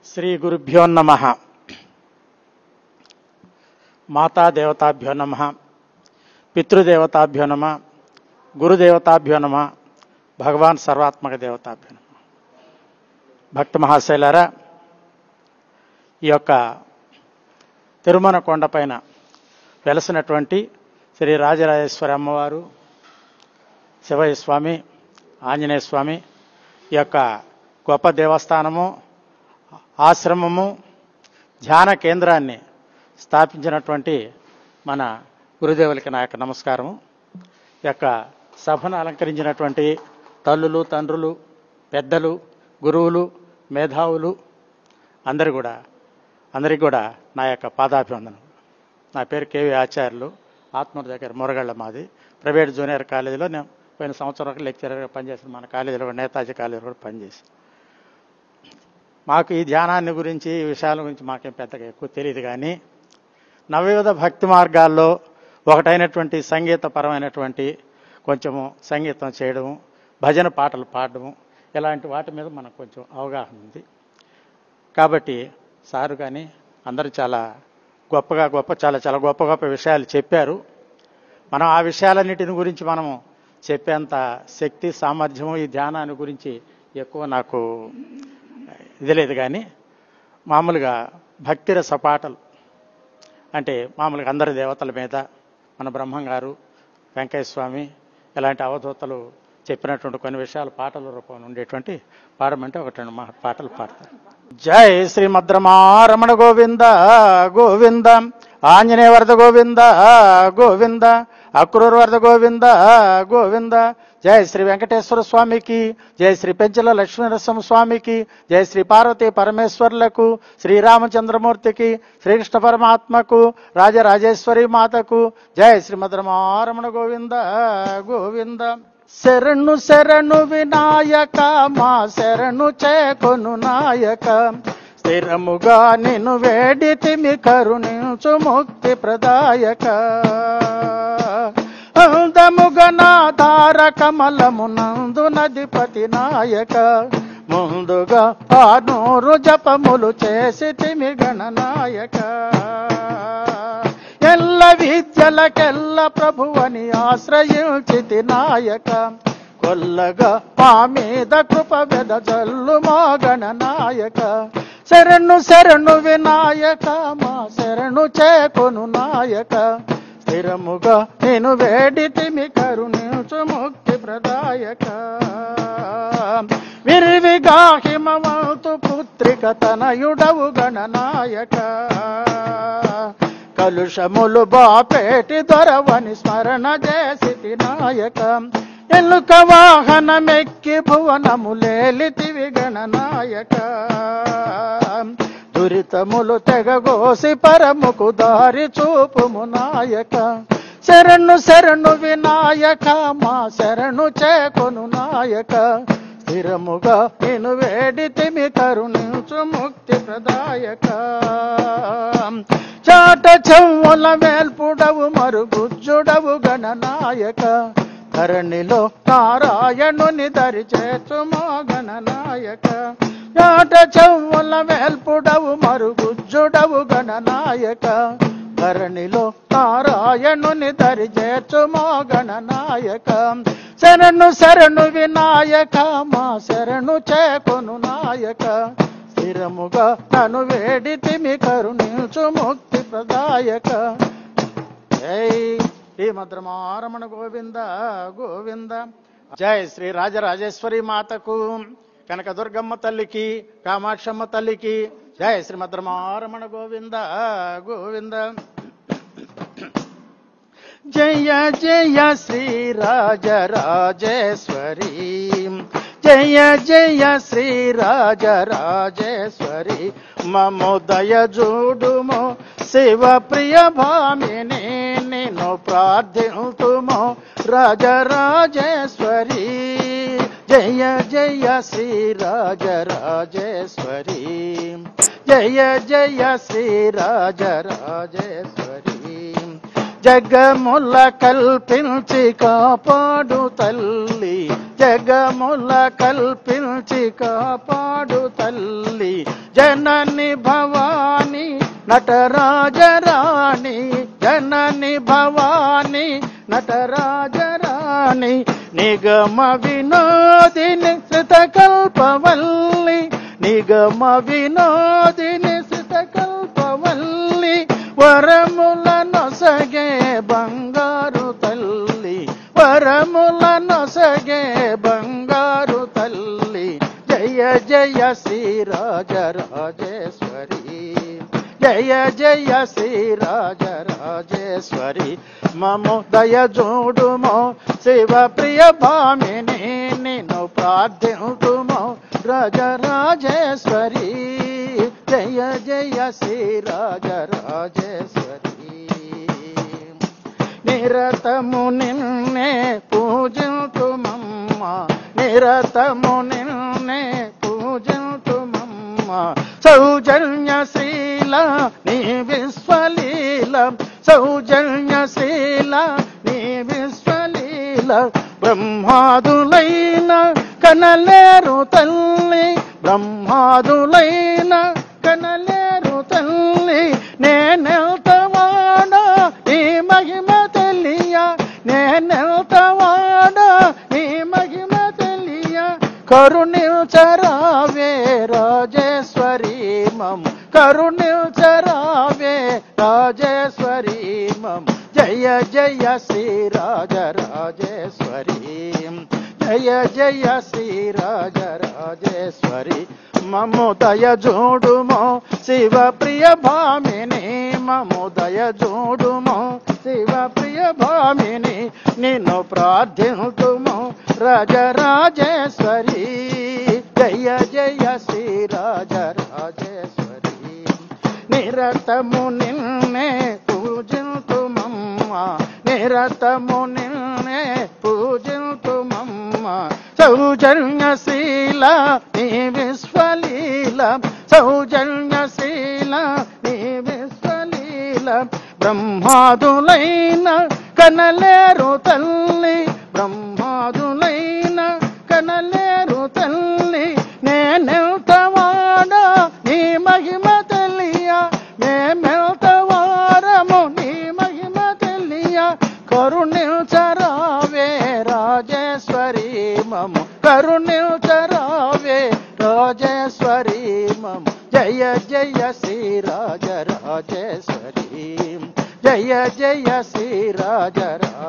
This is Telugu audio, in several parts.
శ్రీ గురుభ్యో నమః. మాతాదేవతాభ్యో నమః, పితృదేవతాభ్యో నమః, గురుదేవతాభ్యో నమః, భగవాన్ సర్వాత్మక దేవతాభ్యో నమః. భక్త మహాశైలారా, ఈ యొక్క తిరుమల కొండపైన వెలసినటువంటి శ్రీ రాజరాజేశ్వరి అమ్మవారు, శివయ్య స్వామి, ఆంజనేయ స్వామి ఈ యొక్క గొప్ప దేవస్థానము, ఆశ్రమము, ధ్యాన కేంద్రాన్ని స్థాపించినటువంటి మన గురుదేవులకి నా యొక్క నమస్కారము. ఈ యొక్క సభను అలంకరించినటువంటి తల్లులు, తండ్రులు, పెద్దలు, గురువులు, మేధావులు అందరికీ కూడా నా యొక్క పాదాభివందనం. నా పేరు కేవి ఆచార్యులు, ఆత్మూరు దగ్గర మురగళ్ళ మాది. ప్రైవేట్ జూనియర్ కాలేజీలో నేను పోయిన సంవత్సరం లెక్చరర్గా పనిచేసిన మన కాలేజీలో కూడా, నేతాజీ కాలేజీలో కూడా పనిచేసి. మాకు ఈ ధ్యానాన్ని గురించి, ఈ విషయాల గురించి మాకేం పెద్దగా ఎక్కువ తెలియదు. కానీ నవవిధ భక్తి మార్గాల్లో ఒకటైనటువంటి సంగీతపరమైనటువంటి కొంచెము సంగీతం చేయడము, భజన పాటలు పాడడము, ఇలాంటి వాటి మీద మనకు కొంచెం అవగాహన ఉంది. కాబట్టి సారు కానీ అందరూ చాలా గొప్ప విషయాలు చెప్పారు. మనం ఆ విషయాలన్నిటిని గురించి మనము చెప్పేంత శక్తి, సామర్థ్యము ఈ ధ్యానాన్ని గురించి ఎక్కువ నాకు ఇది లేదు. కానీ మామూలుగా భక్తిరస పాటలు అంటే మామూలుగా అందరి దేవతల మీద మన బ్రహ్మంగారు, వెంకయ్య స్వామి ఇలాంటి అవధూతలు చెప్పినటువంటి కొన్ని విషయాలు పాటల రూపంలో ఉండేటువంటి పాడమంటే ఒకటి రెండు పాటలు పాడతారు. జై శ్రీమద్రమారమణ గోవింద గోవింద, ఆంజనేయ వరద గోవింద గోవింద, అక్రూర్ వరద గోవింద గోవింద, జై శ్రీ వెంకటేశ్వర స్వామికి, జై శ్రీ పెంచల లక్ష్మీనరసింహ స్వామికి, జై శ్రీ పార్వతీ పరమేశ్వర్లకు, శ్రీరామచంద్రమూర్తికి, శ్రీకృష్ణ పరమాత్మకు, రాజరాజేశ్వరి మాతకు, జై శ్రీమద్రమారమణ గోవింద గోవింద. శరణు శరణు వినాయక, మా శరణు చేకొను నాయక, స్థిరముగా నిన్ను వేడితిమి కరుణించు ముక్తి ప్రదాయక, అందముగనాధార కమలమునందు నదిపతి నాయక, ముందుగా ఆ నూరు జపములు చేసి తిమి గణనాయక, ఎల్ల విద్యలకెల్ల ప్రభువని ఆశ్రయించితి నాయక, కొల్లగా మా మీద కృప వెదజల్లు మా గణనాయక, శరణు శరణు వినాయక, మా శరణు చేకొను నాయక, స్థిరముగా నేను వేడితిమి కరుణించు ముక్తి ప్రదాయక, విరివిగా హిమవంతు పుత్రిక తనయుడవు గణనాయక, కలుషములు బాపేటి దొరవని స్మరణ చేసితి నాయక, ఎలుక వాహనమెక్కి భువనములేలితివి గణనాయక, దురితములు తెగగోసి పరముకు దారి చూపుము నాయక, శరణు శరణు వినాయక, మా శరణు చేకొను నాయక, స్థిరముగా నేను వేడితిమి కరుణించు ముక్తి ప్రదాయక, చాట చెవుల వేల్పుడవు మరుగుజ్జుడవు గణనాయక, ధరణిలో నారాయణుని దరి చేర్చుమో గణనాయక, చాట చెవుల వేల్పుడవు మరుగుజ్జుడవు గణనాయక, ధరణిలో నారాయణుని దరి చేర్చుమో గణనాయక, శరణు శరణు వినాయక, మా శరణు చేకొను నాయక, స్థిరముగా నన్ను వేడితిమి కరుణించు ముక్తి ప్రదాయక. జై శ్రీమద్రమారమణ గోవింద గోవింద, జై శ్రీ రాజరాజేశ్వరి మాతకు, కనకదుర్గమ్మ తల్లికి, కామాక్షమ్మ తల్లికి, జై శ్రీమద్రమారమణ గోవింద గోవింద. జయ జయ శ్రీ రాజరాజేశ్వరి, జయ జయ శ్రీ రాజరాజేశ్వరి, మమో దయజూడుమో శివ ప్రియ భామిని, నిన్ను ప్రార్థింతుమో రాజరాజేశ్వరి, జయ జయ శ్రీ రాజరాజేశ్వరి, జయ జయ శ్రీ రాజరాజేశ్వరి, జగముల కల్పించి కాపాడు తల్లి, జగముల కల్పించి కాపాడు తల్లి జనని భవాని నటరాజరాణి జనని భవాని నటరాజరాణి నిగమ వినోదిని శ్రుతకల్పవల్లి నిగమ వినోదిని శ్రుతకల్పవల్లి వరముల నొసగే బంగారు తల్లి వరముల నొసగే బంగారు తల్లి జయ జయ శ్రీరాజరాజేశ్వరి జయ జయ శ్రీరాజరాజేశ్వరి మము దయ చూడుమో శివ ప్రియ భామిని నిన్ను ప్రార్థింతుమో రాజరాజేశ్వరి జయ జయ శ్రీరాజరాజేశ్వరి నిరతము నిన్నే పూజింతుమమ్మ నిరతము నిన్నే పూజింతుమమ్మ సౌజన్యశీల నీ విశ్వలీల సౌజన్యశీల నీ విశ్వలీల బ్రహ్మాదులైన కనలేరు తల్లి బ్రహ్మాదులైన కనలేరు తల్లి నేనెల్తవాడ నీ మహిమ తెలియ నేనెల్తవాడ నీ మహిమ తెలియ కరుణించరావే రాజేశ్వరి మమ్ కరుణించరావే రాజేశ్వరి మమ్ జయ జయ శ్రీరాజరాజేశ్వరి జయ జయ శ్రీరాజరాజేశ్వరి మము దయ చూడుమో శివ ప్రియ భామిని మము దయ చూడుమో శివ ప్రియ భామిని నిన్ను ప్రార్థింతుమో రాజరాజేశ్వరి జయ జయ శ్రీరాజరాజేశ్వరి నిరతము నిన్నే పూజింతుమమ్మ నిరతము నిన్నే పూజింతుమమ్మ సౌజన్యశీల నీ విశ్వలీల సౌజన్యశీల నీ విశ్వలీల బ్రహ్మాదులైన కనలేరు తల్లి బ్రహ్మాదులైన కనలేరు తల్లి నేనెల్తవాడ నీ మహిమ తెలియ మేమెల్తవారము నీ మహిమ తెలియ కరుణించరావే రాజేశ్వరి మము కరుణించరావే రాజేశ్వరి మము జయ జయ శ్రీరాజరాజేశ్వరి జయ జయ శ్రీరాజరాజేశ్వరి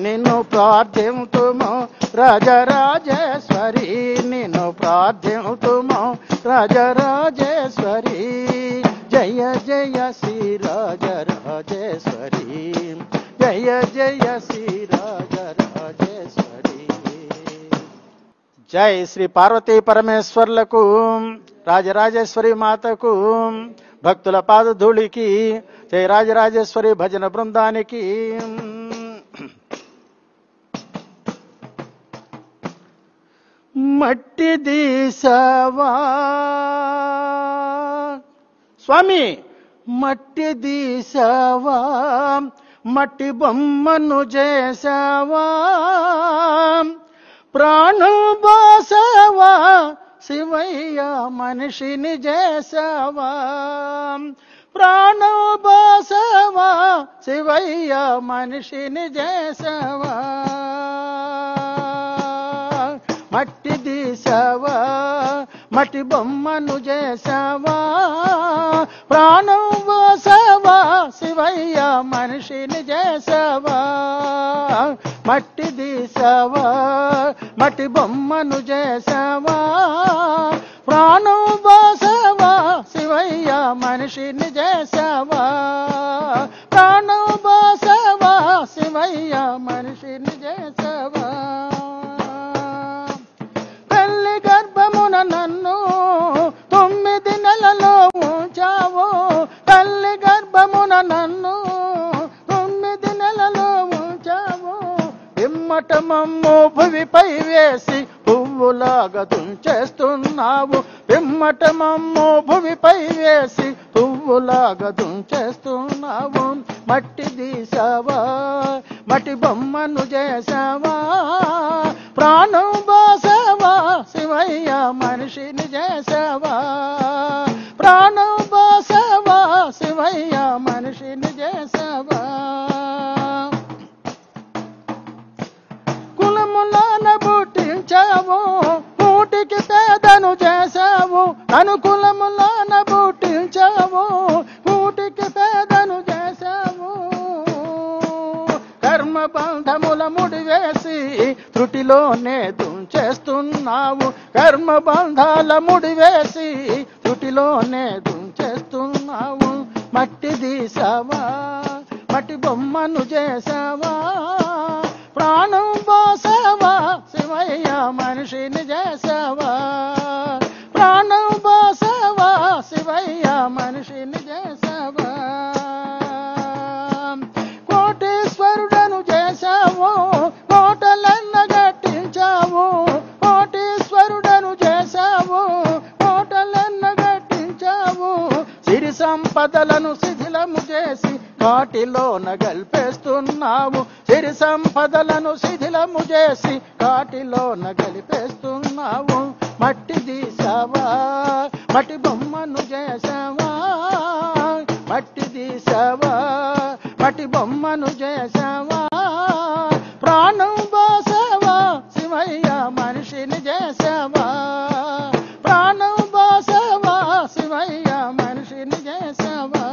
నిన్ను ప్రార్థింతుమో రాజరాజేశ్వరి నిన్ను ప్రార్థింతుమో రాజరాజేశ్వరి జయ జయ శ్రీరాజరాజేశ్వరి జయ జయ శ్రీరాజరాజేశ్వరి జై శ్రీ పార్వతీ పరమేశ్వర్లకు రాజరాజేశ్వరి మాతకు భక్తుల పాదధూళికి జై రాజరాజేశ్వరి భజన బృందానికి మట్టి దీసవా స్వామి మట్టి దీసవా మట్టి బొమ్మను చేసావా ప్రాణం బాసవా శివయ్య మనిషిని చేసావా ప్రాణం బాసవా శివయ్య మనిషిని చేసావా మట్టి దీసావా మట్టి బొమ్మను చేసావా ప్రాణం బాసవా శివయ్య మనిషిని చేసావా మట్టి దీసావా మట్టి బొమ్మను చేసావా ప్రాణం బాసవా శివయ్య మనిషిని చేసావా ప్రాణం బాసవా శివయ్య మనిషిని చేసావా తల్లి గర్భమున నన్ను 9 నెలలో ఉంచావు తల్లి గర్భమున నన్ను 9 నెలలో ఉంచావు పిమ్మటమమ్ము భువిపై వేసి పువ్వులాగా తుంచేస్తున్నావు పిమ్మటమమ్ము భువిపై వేసి పువ్వులాగా తుంచేస్తున్నావు మట్టి దీసావా మట్టి బొమ్మను చేసావా ప్రాణం బాసావా శివయ్య మనిషిని చేసావా, ప్రాణం బాసావా శివయ్య మనిషిని చేసావా. కులములోన పుట్టించావు, కూటికి పేదను చేసావు, అనుకులములోన పుట్టించావు, కూటికి పేదను చేసావు. కర్మ బంధముల ముడివేసి త్రుటిలోనే తుంచేస్తున్నావు, కర్మ బంధాల ముడివేసి త్రుటిలోనే తుంచేస్తున్నావు. మట్టి తీసావా, మట్టి బొమ్మను చేసావా, ప్రాణం పోసావా శివయ్య మనిషిని చేసావా, ప్రాణం పోసావా శివయ్య మనిషిని చేసావా. కోటీశ్వరుడను చేసావు, కోటలన్న గట్టించావు, కోటీశ్వరుడను చేసావు, కోటలన్న గట్టించావు. సిరి సంపదలను శిథిలము చేసి కాటిలోన గల్పేస్తున్నావు, సిరి సంపదలను శిథిలము చేసి కాటిలోన గలిపేస్తున్నావు. మట్టి తీసావా, మట్టి బొమ్మను చేసావా, మట్టి తీసావా, మట్టి బొమ్మను చేసావా. ప్రాణం పోసావా శివయ్య మనిషిని చేసావా, ప్రాణం పోసావా శివయ్య మనిషిని చేసావా.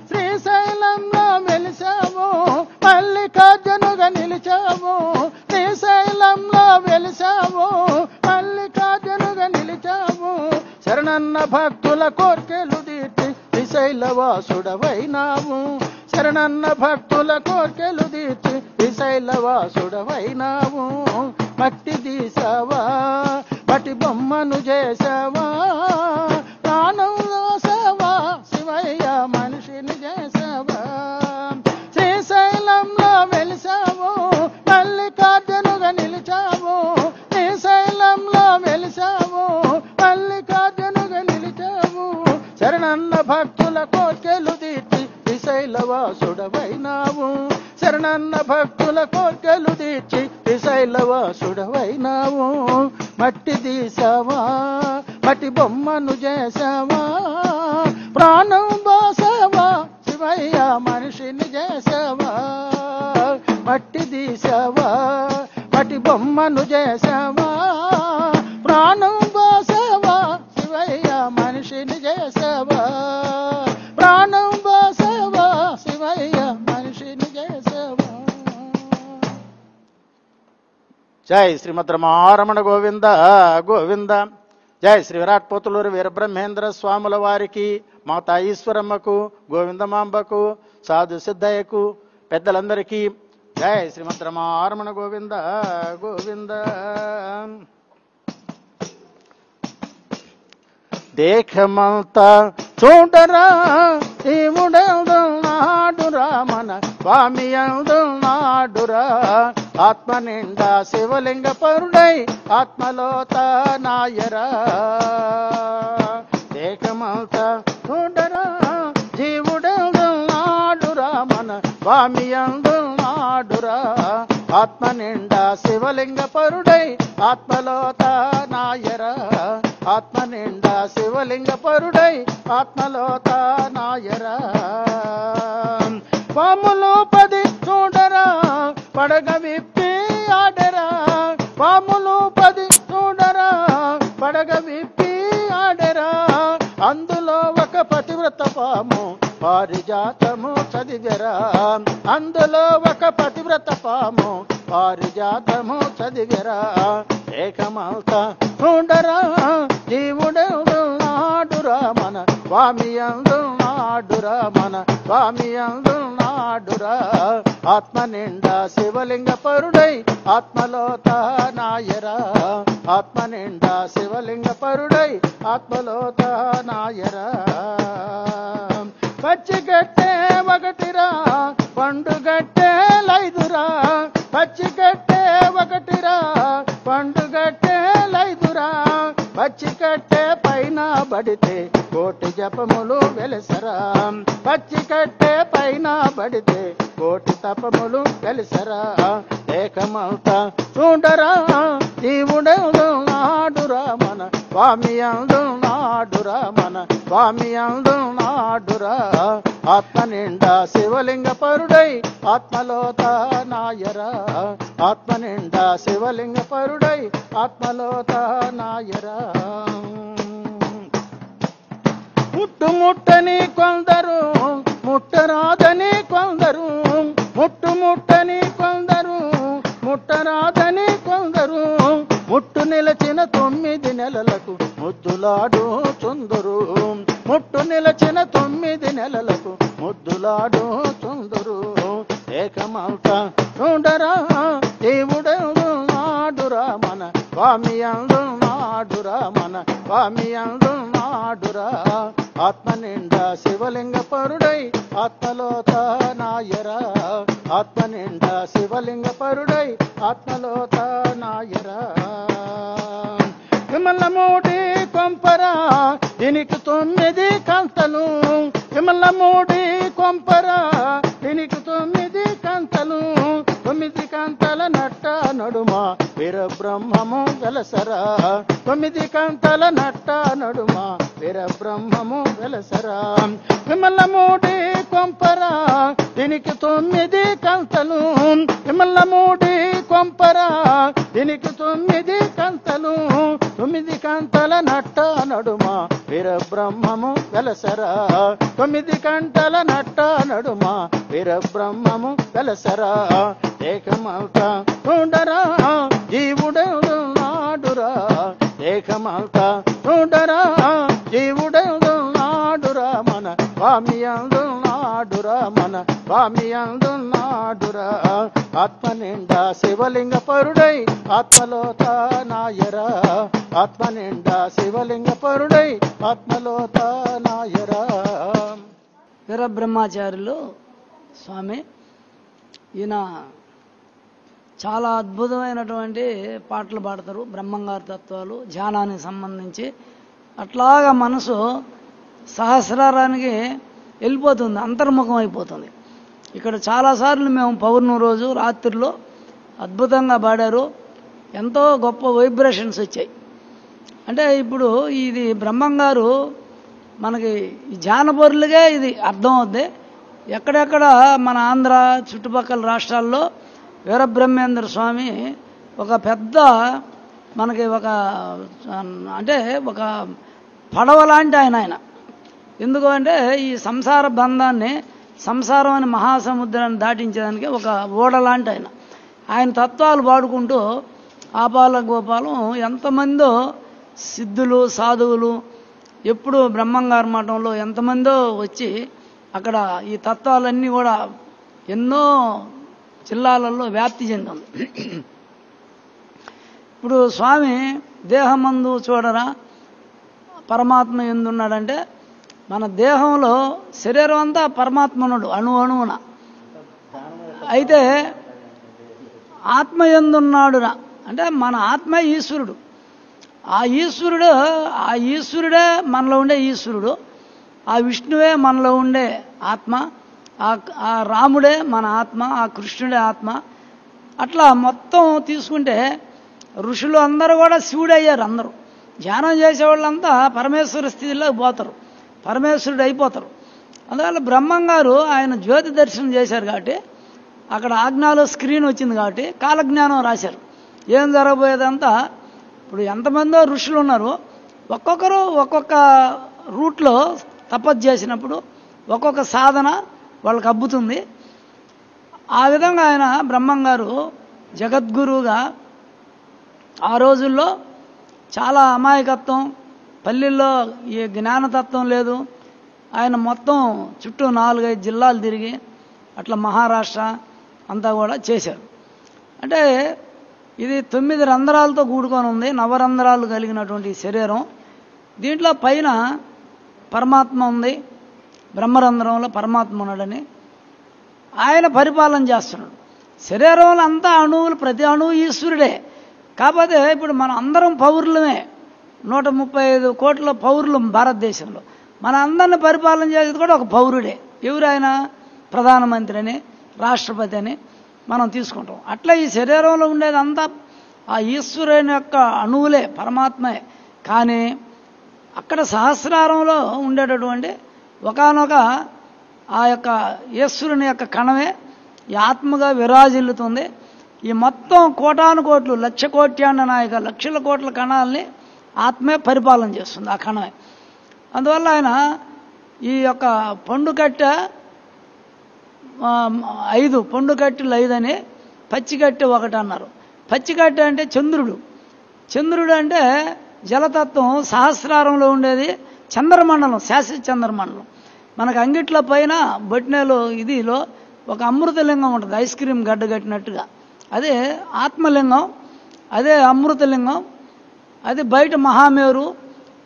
శ్రీశైలంలో వెలిసావు, మల్లికార్జునుగా నిలిచావు, శ్రీశైలంలో వెలిసావు, మల్లికార్జునుగా నిలిచావు. శరణన్న భక్తుల కోర్కెలు తీర్చి శ్రీశైలవాసుడవైనావు, శరణన్న భక్తుల కోర్కెలు తీర్చి శ్రీశైలవాసుడవైనావు. మట్టి తీసావా, మట్టి బొమ్మను చేసావా, ప్రాణం పోసావా శివయ్య మనిషిని చేసావా. శ్రీశైలంలో వెలిసావు, మల్లికార్జునుగా నిలిచావు, శ్రీశైలంలో వెలిసావు, మల్లికార్జునుగా నిలిచావు. శరణన్న భక్తుల కోర్కెలు తీర్చి శ్రీశైలవాసుడవైనావు, శరణన్న భక్తుల కోర్కెలు తీర్చి శ్రీశైలవాసుడవైనావు. మట్టి తీసావా, మట్టి బొమ్మను చేసావా, ప్రాణం పోసావా శివయ్య మనిషిని చేసావా. మట్టి తీసావా, మట్టి బొమ్మను చేసావా, ప్రాణం పోసావా శివయ్య మనిషిని చేసావా, ప్రాణం పోసావా శివయ్య మనిషిని చేసావా. జై శ్రీమద్ రమారమణ గోవింద గోవింద. జై శ్రీ విరాట్ పోతులూరు వీరబ్రహ్మేంద్ర స్వాముల వారికి, మాతా ఈశ్వరమ్మకు, గోవిందమాంబకు, సాధు సిద్ధయ్యకు, పెద్దలందరికీ జై శ్రీమద్ రమారమణ గోవింద గోవింద. దేహమంతా చూడరా దేవుడెందున్నాడురా, మన స్వామి ఎందున్నాడురా. ఆత్మ నిండా శివలింగ పరుడై ఆత్మలో తానాయరా. దేహమంతా చూడరా జీవుడెందున్నాడురా, మన స్వామి ఎందున్నాడురా. ఆత్మ నిండా శివలింగ పరుడై ఆత్మలో తానాయరా. ఆత్మ నిండా శివలింగ పరుడై ఆత్మలో తానాయరా. పాములు 10 చూడరా, పడగ విప్పి ఆడరా. పాములు 10 చూడరా, పడగ విప్పి ఆడరా. అందులో ఒక పతివ్రత పాము పారిజాతము చదివెరా. అందులో ఒక పతివ్రత పాము పారిజాతము చదివెరా. ఏకమౌతా చూడరా జీవుడెందున్నాడురా, మన స్వామి ఎందున్నాడురా, మన స్వామి ఎందున్నాడురా. ఆత్మ నిండా శివలింగ పరుడై ఆత్మలో తానాయరా. ఆత్మ నిండా శివలింగ పరుడై ఆత్మలో తానాయరా. పచ్చిగట్టే ఒకటిరా, పండుగట్టే లైదురా. పచ్చిగట్టే ఒకటిరా, పండుగట్టే లైదురా. పచ్చి కట్టె పైన పడితే కోటి జపములు వెలసరా. పచ్చి కట్టె పైన పడితే కోటి తపములు వెలసరా. ఏకమవుతా చూడరా జీవుడెందు నాడురా మన స్వామి అందు నాడురా మన స్వామి అందు నాడురా. ఆత్మ నిండా శివలింగ పరుడై ఆత్మలోత నాయరా. ఆత్మ నిండా శివలింగ పరుడై ఆత్మలోత నాయరా. ముట్టుముట్టని కొందరు ముట్టరాదని కొందరు, ముట్టుముట్టని కొందరు ముట్టరాదని కొందరు, ముట్టు నిలచిన 9 నెలలకు ముద్దులాడు చుందురు. ముట్టు నిలచిన 9 నెలలకు ముద్దులాడు చుందురు. ఏకమవుతా చూడరా దేవుడెందు నాడురా మన స్వామి అందు నాడురా మన స్వామి అందు నాడురా. ఆత్మ నిండా శివలింగ పరుడై ఆత్మలోత నాయరా. ఆత్మ నిండా శివలింగ పరుడై ఆత్మలోత నాయరా. విమలమూడి కొంపరా దీనికి 9 కంతలు. విమలమూడి కొంపరా దీనికి 9 కంతలు. 9 కంతల నట్ట నడుమ వీరబ్రహ్మము వెలసరా. 9 కంతల నట్ట నడుమ వీరబ్రహ్మము వెలసరా. విమలమూడి కొంపరా దీనికి 9 కంతలు. విమలమూడి కొంపరా దీనికి 9 కంతలు. 9 కంతల నట్ట నడుమ వీరబ్రహ్మము వెలసరా. 9 కంటల నట్ట నడుమ వీరబ్రహ్మము వెలసరా. ఏకమవుతా చూడరా జీవుడెందు నాడురా. ఏకమవుతా చూడరా జీవుడెందు నాడురా మన స్వామి అందు నాడురా మన స్వామి అందు నాడురా. ఆత్మ నిండా శివలింగ పరుడై ఆత్మలోత నాయరా. ఆత్మ నిండా శివలింగ పరుడై ఆత్మలోత నాయరా. వీరబ్రహ్మచారులు స్వామి ఈయన చాలా అద్భుతమైనటువంటి పాటలు పాడతారు. బ్రహ్మంగారి తత్వాలు ధ్యానానికి సంబంధించి అట్లాగా మనసు సహస్రారానికి వెళ్ళిపోతుంది, అంతర్ముఖం అయిపోతుంది. ఇక్కడ చాలాసార్లు మేము పౌర్ణమి రోజు రాత్రిలో అద్భుతంగా పాడారు. ఎంతో గొప్ప వైబ్రేషన్స్ వచ్చాయి. అంటే ఇప్పుడు ఇది బ్రహ్మంగారు మనకి ఈ జానపరులుగా ఇది అర్థం అవుద్ది. ఎక్కడెక్కడ మన ఆంధ్ర చుట్టుపక్కల రాష్ట్రాల్లో వీరబ్రహ్మేంద్ర స్వామి ఒక పెద్ద మనకి ఒక అంటే ఒక పడవ లాంటి ఆయన. ఎందుకు అంటే ఈ సంసార బంధాన్ని, సంసారం అనే మహాసముద్రాన్ని దాటించడానికి ఒక ఓడ లాంటి ఆయన తత్వాలు పాడుకుంటూ ఆపాల గోపాలం ఎంతమందో సిద్ధులు సాధువులు ఎప్పుడు బ్రహ్మంగారి మఠంలో ఎంతమందో వచ్చి అక్కడ ఈ తత్వాలన్నీ కూడా ఎన్నో జిల్లాలలో వ్యాప్తి చెందింది. ఇప్పుడు స్వామి దేహమందు చూడరా పరమాత్మ ఎందున్నాడంటే మన దేహంలో శరీరం అంతా పరమాత్మనుడు అణువున. అయితే ఆత్మ ఎందున్నాడురా అంటే మన ఆత్మ ఈశ్వరుడు. ఆ ఈశ్వరుడే మనలో ఉండే ఈశ్వరుడు. ఆ విష్ణువే మనలో ఉండే ఆత్మ. ఆ రాముడే మన ఆత్మ, ఆ కృష్ణుడే ఆత్మ. అట్లా మొత్తం తీసుకుంటే ఋషులు అందరూ కూడా శివుడు అయ్యారు. అందరూ ధ్యానం చేసేవాళ్ళంతా పరమేశ్వర స్థితిలోకి పోతారు, పరమేశ్వరుడు అయిపోతారు. అందువల్ల బ్రహ్మంగారు ఆయన జ్యోతి దర్శనం చేశారు కాబట్టి అక్కడ ఆజ్ఞాలో స్క్రీన్ వచ్చింది కాబట్టి కాలజ్ఞానం రాశారు. ఏం జరగబోయేదంతా ఇప్పుడు ఎంతమందో ఋషులు ఉన్నారు, ఒక్కొక్కరు ఒక్కొక్క రూట్లో తపస్సు చేసినప్పుడు ఒక్కొక్క సాధన వాళ్ళకి అబ్బుతుంది. ఆ విధంగా ఆయన బ్రహ్మంగారు జగద్గురువుగా ఆ రోజుల్లో చాలా అమాయకత్వం, పల్లెల్లో ఈ జ్ఞానతత్వం లేదు. ఆయన మొత్తం చుట్టూ 4-5 జిల్లాలు తిరిగి అట్లా మహారాష్ట్ర అంతా కూడా చేశారు. అంటే ఇది 9 రంధ్రాలతో కూడుకొని ఉంది, నవరంధ్రాలు కలిగినటువంటి శరీరం. దీంట్లో పైన పరమాత్మ ఉంది, బ్రహ్మరంధ్రంలో పరమాత్మ ఉన్నాడని ఆయన పరిపాలన చేస్తున్నాడు. శరీరంలో అంతా అణువులు, ప్రతి అణువు ఈశ్వరుడే. కాకపోతే ఇప్పుడు మనం అందరం పౌరులమే, 135 కోట్ల పౌరులు భారతదేశంలో. మన అందరిని పరిపాలన చేసేది కూడా ఒక పౌరుడే. ఎవరైనా ప్రధానమంత్రి అని, రాష్ట్రపతి అని మనం తీసుకుంటాం. అట్లా ఈ శరీరంలో ఉండేది అంతా ఆ ఈశ్వరుని యొక్క అణువులే, పరమాత్మే. కానీ అక్కడ సహస్రారంలో ఉండేటటువంటి ఒకానొక ఆ యొక్క ఈశ్వరుని యొక్క కణమే ఈ ఆత్మగా విరాజిల్లుతుంది. ఈ మొత్తం కోటాను కోట్లు, లక్ష కోట్యాండ నాయక, లక్షల కోట్ల కణాలని ఆత్మే పరిపాలన చేస్తుంది, ఆ కణమే. అందువల్ల ఆయన ఈ యొక్క పండుకట్టె 5, పండుకట్టెలు 5 అని, పచ్చికట్టె 1 అన్నారు. పచ్చికట్టె అంటే చంద్రుడు. చంద్రుడు అంటే జలతత్వం. సహస్రారంలో ఉండేది చంద్రమండలం, శాశ్వత చంద్రమండలం. మనకు అంగిట్ల పైన బొట్నేలో ఇదిలో ఒక అమృతలింగం ఉంటుంది, ఐస్ క్రీమ్ గడ్డ కట్టినట్టుగా. అదే ఆత్మలింగం, అదే అమృతలింగం, అది బయట మహామేరు.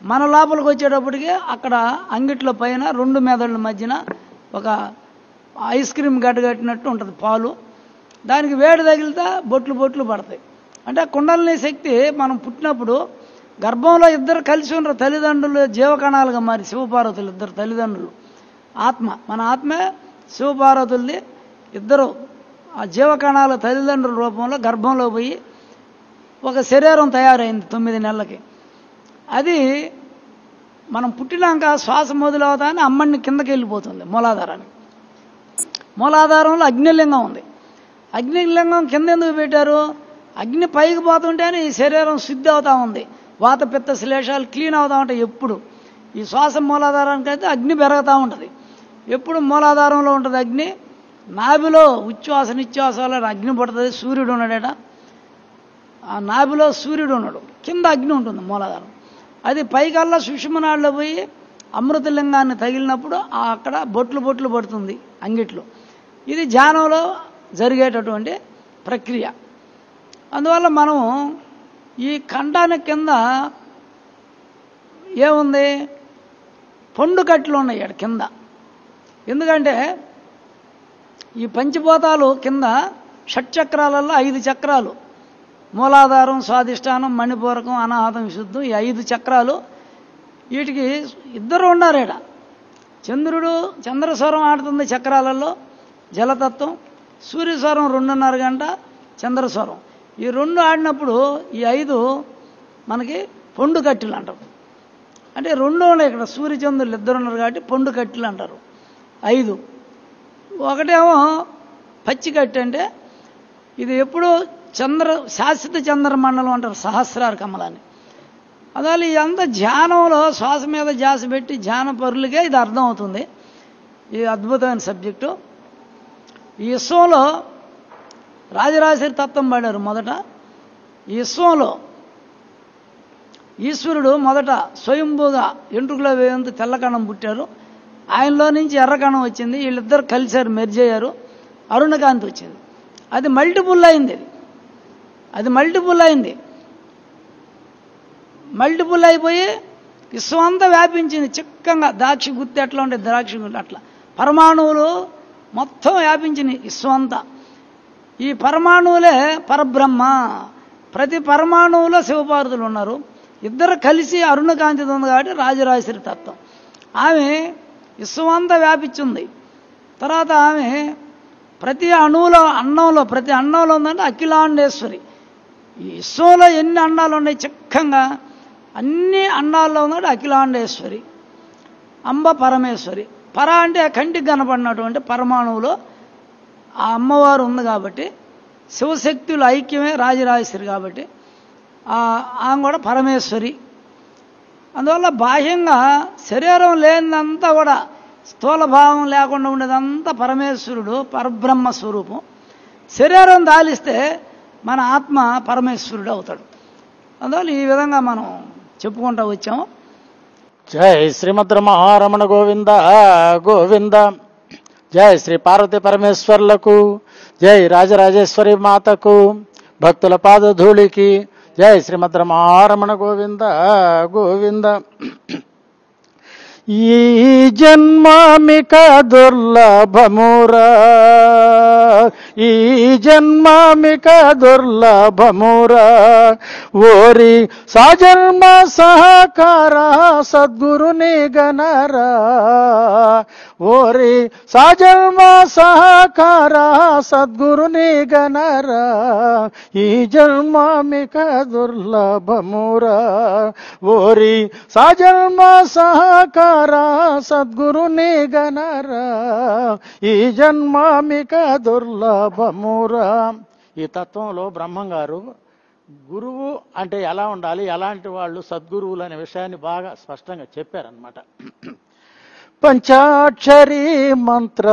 మన లోపలికి వచ్చేటప్పటికి అక్కడ అంగిట్ల పైన 2 మెదళ్ళ మధ్యన ఒక ఐస్ క్రీమ్ గడ్డ కట్టినట్టు ఉంటుంది పాలు. దానికి వేడి తగిలితే బొట్లు బొట్లు పడతాయి. అంటే కుండలిని శక్తి మనం పుట్టినప్పుడు గర్భంలో ఇద్దరు కలిసి ఉన్న తల్లిదండ్రులు జీవకణాలుగా మారి, శివపార్వతులు ఇద్దరు తల్లిదండ్రులు. ఆత్మ, మన ఆత్మే శివపార్వతుల్ని ఇద్దరు ఆ జీవకణాల తల్లిదండ్రుల రూపంలో గర్భంలో పోయి ఒక శరీరం తయారైంది 9 నెలలకి. అది మనం పుట్టినాక శ్వాస మొదలవుతాయని అమ్మని కిందకి వెళ్ళిపోతుంది మూలాధారానికి. మూలాధారంలో అగ్నిలింగం ఉంది. అగ్నిలింగం కింద ఎందుకు పెట్టారు? అగ్ని పైకి పోతుంటేనే ఈ శరీరం శుద్ధి అవుతా ఉంది, వాత పిత్త శ్లేషాలు క్లీన్ అవుతా ఉంటాయి. ఎప్పుడు ఈ శ్వాస మూలాధారానికి అయితే అగ్ని పెరుగుతూ ఉంటుంది. ఎప్పుడు మూలాధారంలో ఉంటుంది అగ్ని. నాభిలో ఉచ్ఛ్వాస నిశ్వాసాల అగ్ని పడుతుంది. సూర్యుడు ఉన్నాడట, ఆ నాభిలో సూర్యుడు ఉన్నాడు, కింద అగ్ని ఉంటుంది మూలాధారం. అది పైకల్లా సుషుమ్నాడిలో పోయి అమృతలింగాన్ని తగిలినప్పుడు అక్కడ బొట్లు బొట్లు పడుతుంది అంగిట్లో. ఇది ధ్యానంలో జరిగేటటువంటి ప్రక్రియ. అందువల్ల మనం ఈ కంఠానికి కింద ఏముంది? పండు కట్టెలు ఉన్నాయి అక్కడ కింద. ఎందుకంటే ఈ పంచభూతాలు కింద షట్చక్రాలలో 5 చక్రాలు, మూలాధారం, స్వాధిష్టానం, మణిపూరకం, అనాహతం, విశుద్ధం, ఈ 5 చక్రాలు. వీటికి ఇద్దరు ఉన్నారు ఇక్కడ. చంద్రుడు చంద్రస్వరం ఆడుతుంది చక్రాలలో, జలతత్వం. సూర్యస్వరం 2.5 గంట, చంద్రస్వరం. ఈ 2 ఆడినప్పుడు ఈ 5 మనకి పండు కట్టెలు అంటారు. అంటే 2 ఉన్నాయి ఇక్కడ, సూర్యచంద్రులు 2 ఉన్నారు కాబట్టి పండు కట్టెలు అంటారు 5. ఒకటేమో పచ్చి కట్టె, అంటే ఇది ఎప్పుడు శాశ్వత చంద్రమండలం అంటారు, సహస్రార కమలాన్ని. అదాలి ఇదంతా ధ్యానంలో శ్వాస మీద ధ్యాస పెట్టి ధ్యాన పరులకే ఇది అర్థం అవుతుంది. ఇది అద్భుతమైన సబ్జెక్టు. ఈ విశ్వంలో రాజరాజేశ్వరి తత్వం పాడారు మొదట. ఈ విశ్వంలో ఈశ్వరుడు మొదట స్వయంభూగా ఎంట్రుకలో వేయంతో తెల్లకణం పుట్టారు. ఆయనలో నుంచి ఎర్రకణం వచ్చింది. వీళ్ళిద్దరు కలిశారు, మెర్జ్ అయ్యారు, అరుణకాంతి వచ్చింది. అది మల్టిపుల్ అయింది. అది మల్టిపుల్ అయింది. మల్టిపుల్ అయిపోయి విశ్వం వ్యాపించింది చిక్కంగా. ద్రాక్ష గుత్తి ఎట్లా ఉంటాయి, ద్రాక్ష గుత్తి అట్లా పరమాణువులు మొత్తం వ్యాపించినాయి విశ్వంతా. ఈ పరమాణువులే పరబ్రహ్మ. ప్రతి పరమాణువులో శివపార్వతులు ఉన్నారు. ఇద్దరు కలిసి అరుణకాంతి ఉంది కాబట్టి రాజరాజేశ్వరి తత్వం. ఆమె విశ్వమంతా వ్యాపించింది. తర్వాత ఆమె ప్రతి అణువులో, అన్నంలో, ప్రతి అన్నంలో ఉందంటే అఖిలాండేశ్వరి. ఈ విశ్వంలో ఎన్ని అండాలు ఉన్నాయి చిక్కంగా, అన్ని అండాల్లో ఉందంటే అఖిలాండేశ్వరి. అంబ పరమేశ్వరి. పర అంటే కంటికి కనపడినటువంటి పరమాణువులో ఆ అమ్మవారు ఉంది కాబట్టి శివశక్తుల ఐక్యమే రాజరాజేశ్వరి కాబట్టి ఆమె కూడా పరమేశ్వరి. అందువల్ల బాహ్యంగా శరీరం లేనిదంతా కూడా స్థూల భావం లేకుండా ఉండేదంతా పరమేశ్వరుడు, పరబ్రహ్మ స్వరూపం. శరీరం దాలిస్తే మన ఆత్మ పరమేశ్వరుడు అవుతాడు. అందువల్ల ఈ విధంగా మనం చెప్పుకుంటూ వచ్చాము. జై శ్రీమద్ రమణ గోవింద గోవింద. జై శ్రీ పార్వతీ పరమేశ్వర్లకు, జై రాజరాజేశ్వరి మాతకు, భక్తుల పాదధూళికి జై శ్రీమద్ రమణ గోవింద గోవింద. ఈ జన్మామిక దుర్లభమురా, ఈ జన్మామిక దుర్లభమురా, ఓరి సాజన్మ సహకార సద్గురుని గణరా, ఓరి సాజన్మ సహకార సద్గురుని గణరా, ఈ జన్మామిక దుర్లభమురా, ఓరి సాజన్మ సహకార సద్గురుని గణరా, ఈ జన్మామిక దుర్లభమురా. ఈ తత్వంలో బ్రహ్మంగారు గురువు అంటే ఎలా ఉండాలి, ఎలాంటి వాళ్ళు సద్గురువులు అనే విషయాన్ని బాగా స్పష్టంగా చెప్పారనమాట. పంచాక్షరీ మంత్ర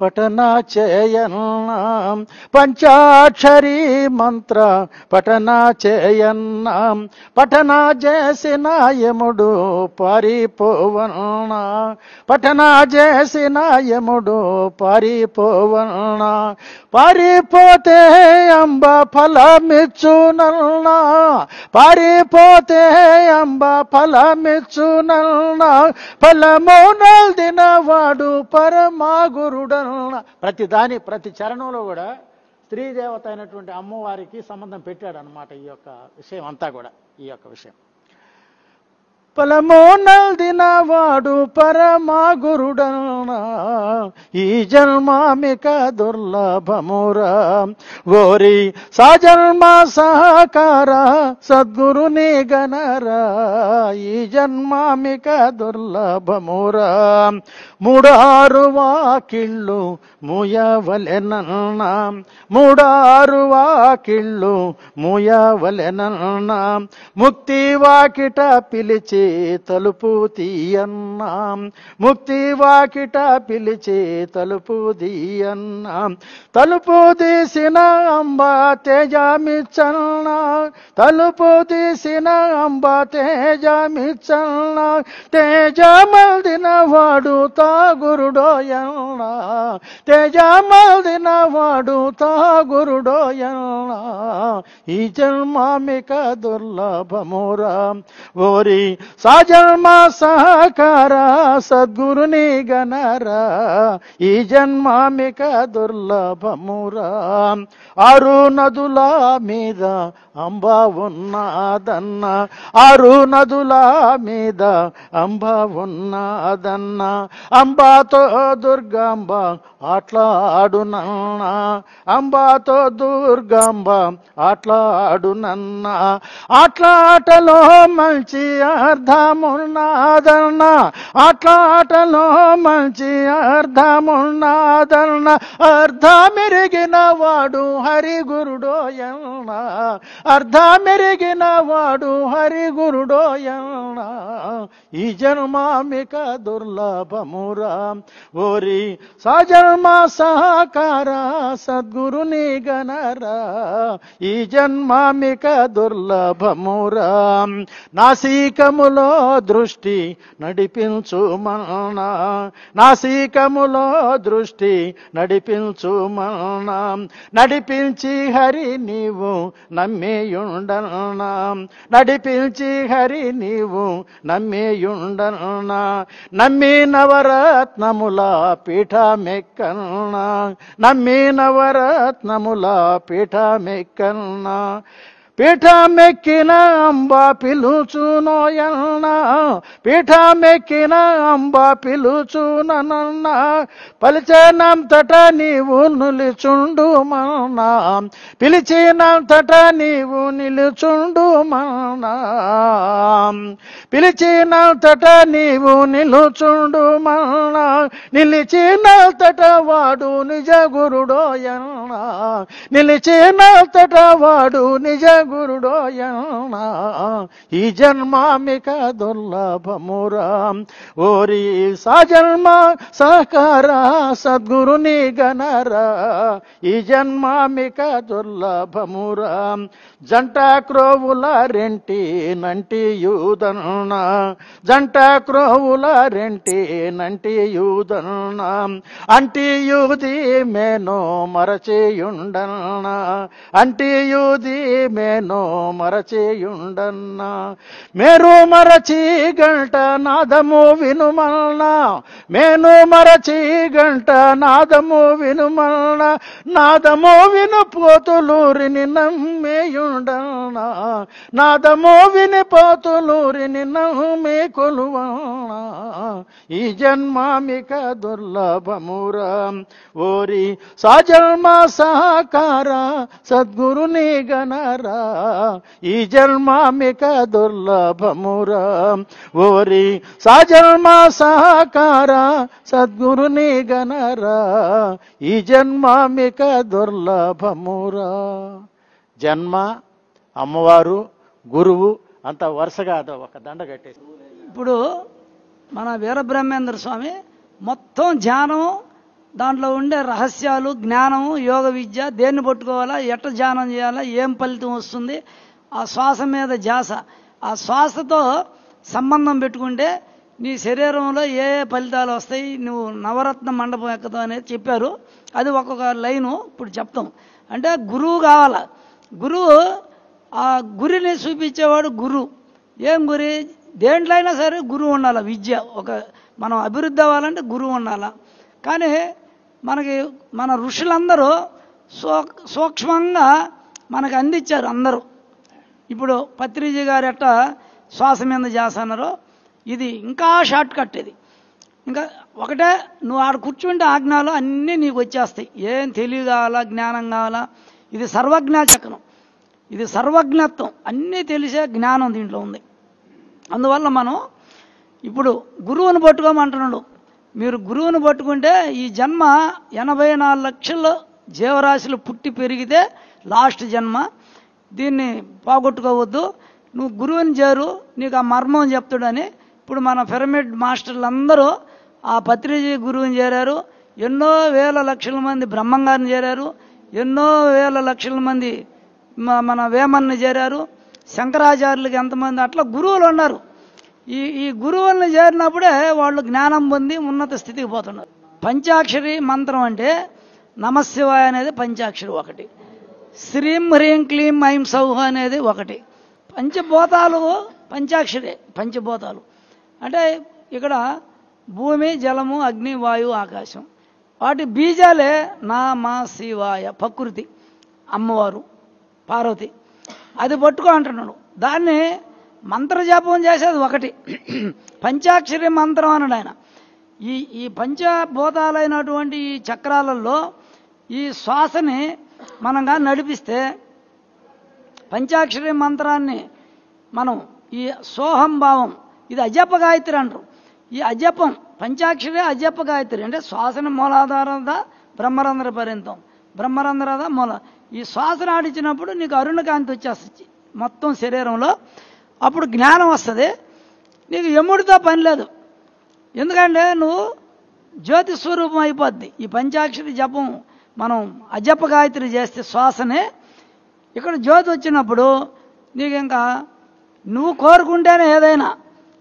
పఠన చేయన్నా, పంచాక్షరీ మంత్ర పఠన చేయన్నా, పఠన చేసిన యముడు పారిపోవన్నా, పఠన చేసిన యముడు పారిపోవన్నా, పారిపోతే అంబ ఫలమిచ్చునన్నా, పారిపోతే అంబ ఫలమిచ్చునన్నా, ఫలము నల్దినవాడు పరమాగురుడన్నా. ప్రతి దాని ప్రతి చరణంలో కూడా స్త్రీ దేవత అయినటువంటి అమ్మవారికి సంబంధం పెట్టాడు అనమాట. ఈ యొక్క విషయం అంతా కూడా ఈ యొక్క విషయం ఫలము నల్దినవాడు పరమాగురుడన్నా, ఈ జన్మామిక దుర్లభమురా, ఓరి సాజన్మ సహకార సద్గురుని గణరా, ఈ జన్మామిక దుర్లభమురా. మూడారు వాకిళ్ళు మూయవలెనన్నా, మూడారు వాకిళ్ళు మూయవలెనన్నా, ముక్తి వాకిట పిలిచి తలుపు తీయన్నా, ముక్తి వాకిట పిలిచి తలుపు తీయన్నా, తలుపు తీసిన అంబ తేజమిచ్చన్నా, తలుపు తీసిన అంబ తేజమిచ్చన్నా, తేజమల్దిన వాడు తాగురుడోయన్నా, తేజమల్దిన వాడు తాగురుడోయన్నా, ఈ జన్మామిక దుర్లభమురా, ఓరి సాజన్మ సహకార సద్గురుని గణరా, ఈ జన్మామిక దుర్లభమురా. ఆరు నదుల మీద అంబ ఉన్నదన్న, ఆరు నదుల మీద అంబ ఉన్నదన్న, అంబాతో దుర్గాంబ ఆట్లాడునన్నా, అంబాతో దుర్గాంబ ఆట్లాడునన్నా, ఆట్లాటలో మంచి అర్థమున్నదన్న, ఆట్లాటలో మంచి అర్థమున్నదన్న, అర్థమెరిగిన వాడు హరిగురుడోయన్నా, అర్థమెరిగిన వాడు హరిగురుడోయన్నా, ఈ జన్మామిక దుర్లభమురా, ఓరి సాజన్మ సహకార సద్గురుని గణరా, ఈ జన్మామిక దుర్లభమురా. నాసికములో దృష్టి నడిపించుమన్నా, నాసికములో దృష్టి నడిపించుమన్నా, నడిపించి హరి నీవు నమ్మేయుండన్నా, నడిపించి హరి నీవు నమ్మేయుండన్నా, నమ్మి నవరత్నముల పీఠమెక్కన్నా, నమ్మి నవరత్నముల పీఠమెక్కన్నా, పీఠమెక్కిన అంబ పిలుచునోయన్నా, పీఠమెక్కిన అంబ పిలుచునన్నా, పలిచినంతట నీవు నిలుచుండుమన్నా, పిలిచినంతట నీవు నిలుచుండుమన్నా, పిలిచినంతట నీవు నిలుచుండుమన్నా, నిలిచినంతట వాడు నిజ గురుడోయన్నా, నిలిచినంతట వాడు నిజ గురుడోయన్నా, ఈ జన్మామిక దుర్లభమురా, ఓరి సాజన్మ సహకార సద్గురుని గణరా, ఈ జన్మామిక దుర్లభమురా. జంట క్రోవుల రెంటి నంటి యూదన్నా, జంట క్రోవుల రెంటి నంటి యూదన్నా, అంటి యూది మేను మరచియుండన్నా, అంటి యూది మే మేనో మరచియుండన్నా మేరు మరచి గంట నాదము వినుమన్నా మేను మరచి గంట నాదము వినుమన్నా నాదము విను పోతులూరిని నమ్మేయుండన్నా నాదము విని పోతులూరిని నమ్మే కొలువన్నా ఈ జన్మామిక దుర్లభమురా ఓరి సాజన్మ సహకార సద్గురుని గణరా ఈ జన్మామిక దుర్లభమురా ఓరి సాజన్మ సహకార సద్గురుని గణరా ఈ జన్మామిక దుర్లభమురా. జన్మ, అమ్మవారు, గురువు అంత వరుసగా ఒక దండ కట్టేసి ఇప్పుడు మన వీరబ్రహ్మేంద్ర స్వామి మొత్తం ధ్యానం, దాంట్లో ఉండే రహస్యాలు, జ్ఞానము, యోగ విద్య, దేన్ని పట్టుకోవాలా, ఎట్ట ధ్యానం చేయాలా, ఏం ఫలితం వస్తుంది, ఆ శ్వాస మీద ధ్యాస, ఆ శ్వాసతో సంబంధం పెట్టుకుంటే నీ శరీరంలో ఏ ఫలితాలు వస్తాయి, నువ్వు నవరత్న మండపం ఎక్కుతావు అనేది చెప్పారు. అది ఒక్కొక్క లైను ఇప్పుడు చెప్తాం. అంటే గురువు కావాలా. గురువు ఆ గురిని చూపించేవాడు గురువు. ఏం గురి? దేంట్లో అయినా సరే గురువు ఉండాలి. విద్య ఒక మనం అభివృద్ధి అవ్వాలంటే గురువు ఉండాలి. కానీ మనకి మన ఋషులందరూ సూక్ష్మంగా మనకు అందించారు అందరూ. ఇప్పుడు పత్రిజీ గారు ఎట్ట శ్వాస మీద చేస్తున్నారో ఇది ఇంకా షార్ట్ కట్. ఇది ఇంకా ఒకటే, నువ్వు ఆడ కూర్చుంటే ఆజ్ఞాలు అన్నీ నీకు వచ్చేస్తాయి. ఏం తెలివి కావాలా, జ్ఞానం కావాలా, ఇది సర్వజ్ఞా చక్రం, ఇది సర్వజ్ఞత్వం, అన్నీ తెలిసే జ్ఞానం దీంట్లో ఉంది. అందువల్ల మనం ఇప్పుడు గురువుని పట్టుకోమంటున్నాడు. మీరు గురువుని పట్టుకుంటే ఈ జన్మ 84 లక్షల జీవరాశులు పుట్టి పెరిగితే లాస్ట్ జన్మ. దీన్ని పోగొట్టుకోవద్దు. నువ్వు గురువుని చేరు, నీకు ఆ మర్మం చెప్తాడని. ఇప్పుడు మన పిరమిడ్ మాస్టర్లు అందరూ ఆ పత్రిజీ గురువుని చేరారు. ఎన్నో వేల లక్షల మంది బ్రహ్మంగారిని చేరారు. ఎన్నో వేల లక్షల మంది మన వేమన్ని చేరారు. శంకరాచార్యులకి ఎంతమంది అట్లా గురువులు ఉన్నారు. ఈ గురువులను చేరినప్పుడే వాళ్ళు జ్ఞానం పొంది ఉన్నత స్థితికి పోతున్నారు. పంచాక్షరి మంత్రం అంటే నమశివాయ అనేది పంచాక్షరి ఒకటి, శ్రీం హ్రీం క్లీం ఐం సౌహ అనేది ఒకటి. పంచభూతాలు పంచాక్షరి. పంచభూతాలు అంటే ఇక్కడ భూమి, జలము, అగ్ని, వాయువు, ఆకాశం. వాటి బీజాలే నా మా శివాయ. ప్రకృతి, అమ్మవారు, పార్వతి. అది పట్టుకో అంటున్నాడు. దాన్ని మంత్రజపం చేసేది ఒకటి, పంచాక్షరి మంత్రం అన్నాడు ఆయన. ఈ పంచభూతాలైనటువంటి ఈ చక్రాలలో ఈ శ్వాసని మనంగా నడిపిస్తే పంచాక్షరి మంత్రాన్ని మనం ఈ సోహం భావం, ఇది అజప గాయత్రి అంటారు. ఈ అజపం పంచాక్షరి అజప గాయత్రి అంటే శ్వాసని మూలాధాರದ బ్రహ్మరంధ్ర పర్యంతం, బ్రహ్మరంధ్ರದ మూల. ఈ శ్వాసను ఆడించినప్పుడు నీకు అరుణకాంతి వచ్చేస్తుంది మొత్తం శరీరంలో. అప్పుడు జ్ఞానం వస్తుంది. నీకు యముడితో పని లేదు. ఎందుకంటే నువ్వు జ్యోతి స్వరూపం అయిపోద్ది. ఈ పంచాక్షరి జపం మనం అజప గాయత్రి చేస్తే శ్వాసనే ఇక్కడ జ్యోతి వచ్చినప్పుడు నీకు ఇంకా నువ్వు కోరుకుంటేనే ఏదైనా,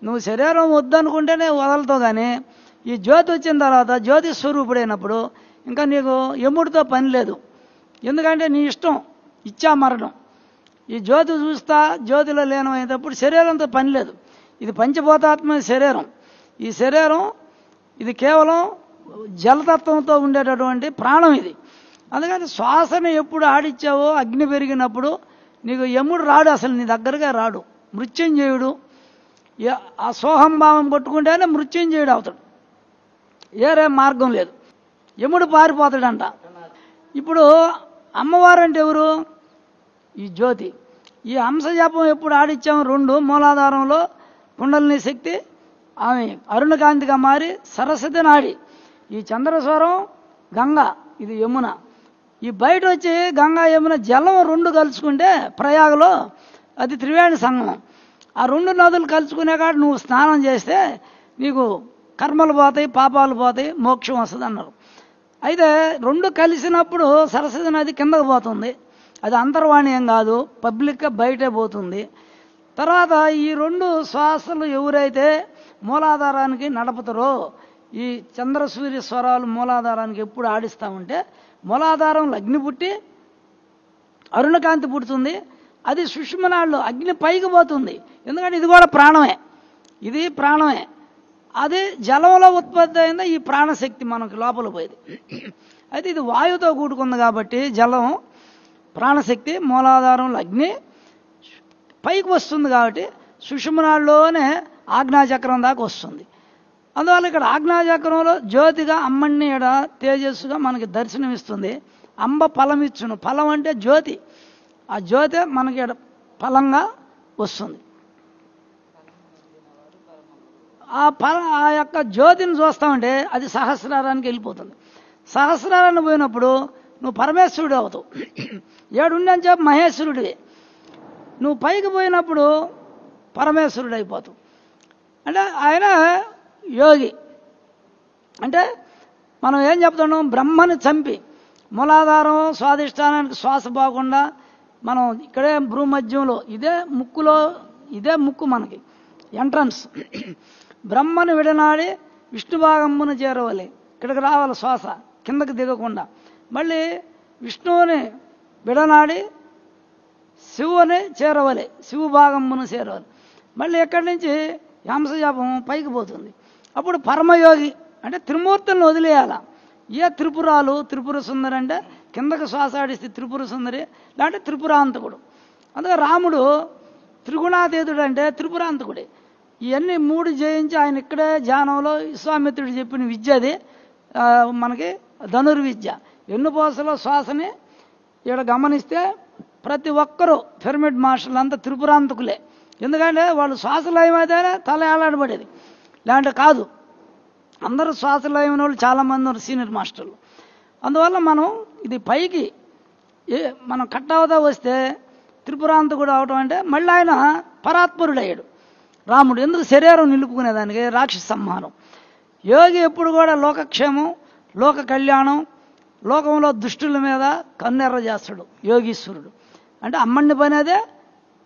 నువ్వు శరీరం వద్దనుకుంటేనే వదలతావు. కానీ ఈ జ్యోతి వచ్చిన తర్వాత జ్యోతి స్వరూపుడైనప్పుడు ఇంకా నీకు యముడితో పని లేదు. ఎందుకంటే నీ ఇష్టం, ఇచ్చా మరణం. ఈ జ్యోతి చూస్తా జ్యోతిలో లీనమైనప్పుడు శరీరంతో పని లేదు. ఇది పంచభూతాత్మ శరీరం. ఈ శరీరం ఇది కేవలం జలతత్వంతో ఉండేటటువంటి ప్రాణం ఇది. అందుకని శ్వాసను ఎప్పుడు ఆడిచ్చావో అగ్ని పెరిగినప్పుడు నీకు యముడు రాడు, అసలు నీ దగ్గరగా రాడు. మృత్యుంజయుడు ఆ సోహం భావం కొట్టుకుంటేనే మృత్యుంజయుడు అవుతాడు. ఏరే మార్గం లేదు. యముడు పారిపోతాడంట. ఇప్పుడు అమ్మవారు అంటే ఎవరు? ఈ జ్యోతి. ఈ హంసజపం ఎప్పుడు ఆడిచ్చాము? 2 మూలాధారంలో కుండలిని శక్తి, ఆమె అరుణకాంతిగా మారి సరస్వతి నాడి. ఈ చంద్రస్వరం గంగ, ఇది యమున. ఈ బయట వచ్చి గంగా యమున జలం 2 కలుసుకుంటే ప్రయాగలో అది త్రివేణి సంగమం. ఆ 2 నదులు కలుసుకునే కాడ నువ్వు స్నానం చేస్తే నీకు కర్మలు పోతాయి, పాపాలు పోతాయి, మోక్షం వస్తుంది అన్నారు. అయితే 2 కలిసినప్పుడు సరస్వతి నది కిందకు పోతుంది. అది అంతర్వాణి ఏం కాదు, పబ్లిక్గా బయటే పోతుంది. తర్వాత ఈ 2 శ్వాసలు ఎవరైతే మూలాధారానికి నడుపుతారో, ఈ చంద్ర సూర్య స్వరాలు మూలాధారానికి ఎప్పుడు ఆడిస్తూ ఉంటే మూలాధారంలో అగ్ని పుట్టి అరుణకాంతి పుడుతుంది. అది సుషుమ్నాడిలో అగ్ని పైకి పోతుంది, ఎందుకంటే ఇది కూడా ప్రాణమే, ఇది ప్రాణమే. అది జలంలో ఉత్పత్తి అయింది ఈ ప్రాణశక్తి మనకి లోపల పోయేది. అయితే ఇది వాయువుతో కూడుకుంది కాబట్టి జలం ప్రాణశక్తి, మూలాధారంలో అగ్ని పైకి వస్తుంది కాబట్టి సుషుమ్నాడిలోనే ఆజ్ఞాచక్రం దాకా వస్తుంది. అందువల్ల ఇక్కడ ఆజ్ఞాచక్రంలో జ్యోతిగా అమ్మని ఎడ తేజస్సుగా మనకి దర్శనమిస్తుంది. అంబ ఫలం ఇచ్చును, ఫలం అంటే జ్యోతి, ఆ జ్యోతి మనకి ఫలంగా వస్తుంది. ఆ యొక్క జ్యోతిని చూస్తామంటే అది సహస్రారానికి వెళ్ళిపోతుంది. సహస్రారాన్ని పోయినప్పుడు నువ్వు పరమేశ్వరుడు అవుతావు, ఏడుండని చెప్పి మహేశ్వరుడివి. నువ్వు పైకి పోయినప్పుడు పరమేశ్వరుడు అయిపోతావు. అంటే ఆయన యోగి. అంటే మనం ఏం చెప్తున్నాం, బ్రహ్మని చంపి మూలాధారం స్వాధిష్టానానికి శ్వాస పోకుండా మనం ఇక్కడే భూమధ్యంలో ఇదే ముక్కు మనకి ఎంట్రన్స్. బ్రహ్మను విడనాడి విష్ణు భాగమును చేరవాలి, ఇక్కడికి రావాలి శ్వాస కిందకి దిగకుండా. మళ్ళీ విష్ణువుని విడనాడి శివుని చేరవాలి, శివు భాగమును చేరవాలి. మళ్ళీ ఎక్కడి నుంచి హంసజాపం పైకి పోతుంది. అప్పుడు పరమయోగి అంటే త్రిమూర్తులను వదిలేయాల. ఏ త్రిపురాలు, త్రిపుర సుందరి అంటే కిందకు శ్వాస ఆడిస్తే త్రిపుర సుందరి, లేదంటే త్రిపురాంతకుడు. అందుకే రాముడు త్రిగుణాతీతుడు అంటే త్రిపురాంతకుడే. ఇవన్నీ మూడు జయించి ఆయన ఇక్కడే ధ్యానంలో విశ్వామిత్రుడు చెప్పిన విద్య అది మనకి ధనుర్విద్య. ఎన్నుపోసలో శ్వాసని ఇక్కడ గమనిస్తే ప్రతి ఒక్కరూ పిరమిడ్ మాస్టర్లు అంతా త్రిపురాంతకులే. ఎందుకంటే వాళ్ళు శ్వాసలయమైతేనే తల ఏలాడబడేది, లేదంటే కాదు. అందరూ శ్వాసలయమైన వాళ్ళు చాలామంది ఉన్నారు సీనియర్ మాస్టర్లు. అందువల్ల మనం ఇది పైకి మనం కట్టవదా వస్తే త్రిపురాంతకుడు అవటం అంటే మళ్ళీ ఆయన పరాత్పరుడు అయ్యాడు రాముడు. ఎందుకు శరీరం నిలుపుకునేదానికి రాక్షస సంహారం. యోగి ఎప్పుడు కూడా లోకక్షేమం, లోక కళ్యాణం, లోకంలో దుష్టుల మీద కన్నెర్ర చేస్తాడు యోగీశ్వరుడు. అంటే అమ్మని పని అదే,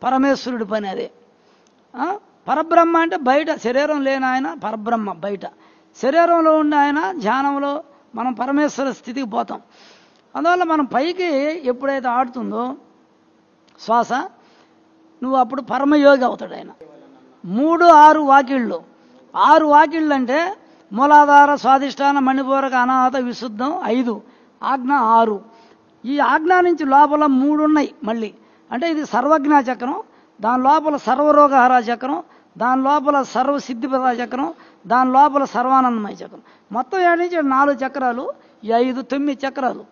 పరమేశ్వరుడి పని అదే. పరబ్రహ్మ అంటే బయట, శరీరం లేని ఆయన పరబ్రహ్మ బయట, శరీరంలో ఉండే ఆయన ధ్యానంలో మనం పరమేశ్వర స్థితికి పోతాం. అందువల్ల మనం పైకి ఎప్పుడైతే ఆడుతుందో శ్వాస, నువ్వు అప్పుడు పరమయోగి అవుతాడు ఆయన. 3, 6 వాకిళ్ళు. 6 వాకిళ్ళు అంటే మూలాధార స్వాధిష్టాన మణిపూరక అనాహత విశుద్ధం 5, ఆజ్ఞ 6. ఈ ఆజ్ఞ నుంచి లోపల 3 ఉన్నాయి మళ్ళీ. అంటే ఇది సర్వజ్ఞా చక్రం, దాని లోపల సర్వరోగహర చక్రం, దాని లోపల సర్వసిద్ధిపద చక్రం, దాని లోపల సర్వానందమయ చక్రం. మొత్తం 7 నుంచి 4 చక్రాలు, ఈ 5 9 చక్రాలు.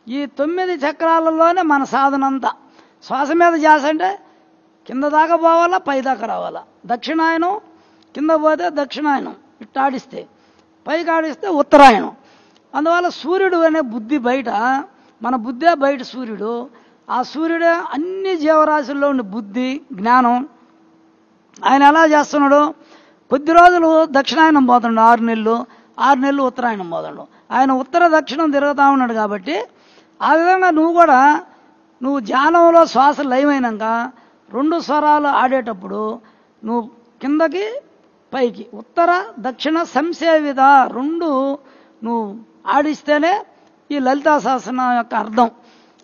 ఈ 9 చక్రాలలోనే మన సాధన అంతా. శ్వాస మీద ధ్యాస అంటే కింద దాకా పోవాలా, పై దాకా రావాలా. దక్షిణాయనం కింద పోతే దక్షిణాయనం, ఇట్లా ఆడిస్తే పైకి ఆడిస్తే ఉత్తరాయణం. అందువల్ల సూర్యుడు అనే బుద్ధి బయట, మన బుద్ధే బయట సూర్యుడు. ఆ సూర్యుడే అన్ని జీవరాశుల్లో ఉండే బుద్ధి జ్ఞానం. ఆయన ఎలా చేస్తున్నాడు, కొద్ది రోజులు దక్షిణాయనం పోతుండు 6 నెలలు, 6 నెలలు ఉత్తరాయణం పోతుండు. ఆయన ఉత్తర దక్షిణం తిరుగుతూ ఉన్నాడు కాబట్టి ఆ విధంగా నువ్వు ధ్యానంలో శ్వాస లయమైనాక 2 స్వరాలు ఆడేటప్పుడు నువ్వు కిందకి పైకి ఉత్తర దక్షిణ సంసేవిత 2 నువ్వు ఆడిస్తేనే ఈ లలితా సహస్రనామం యొక్క అర్థం.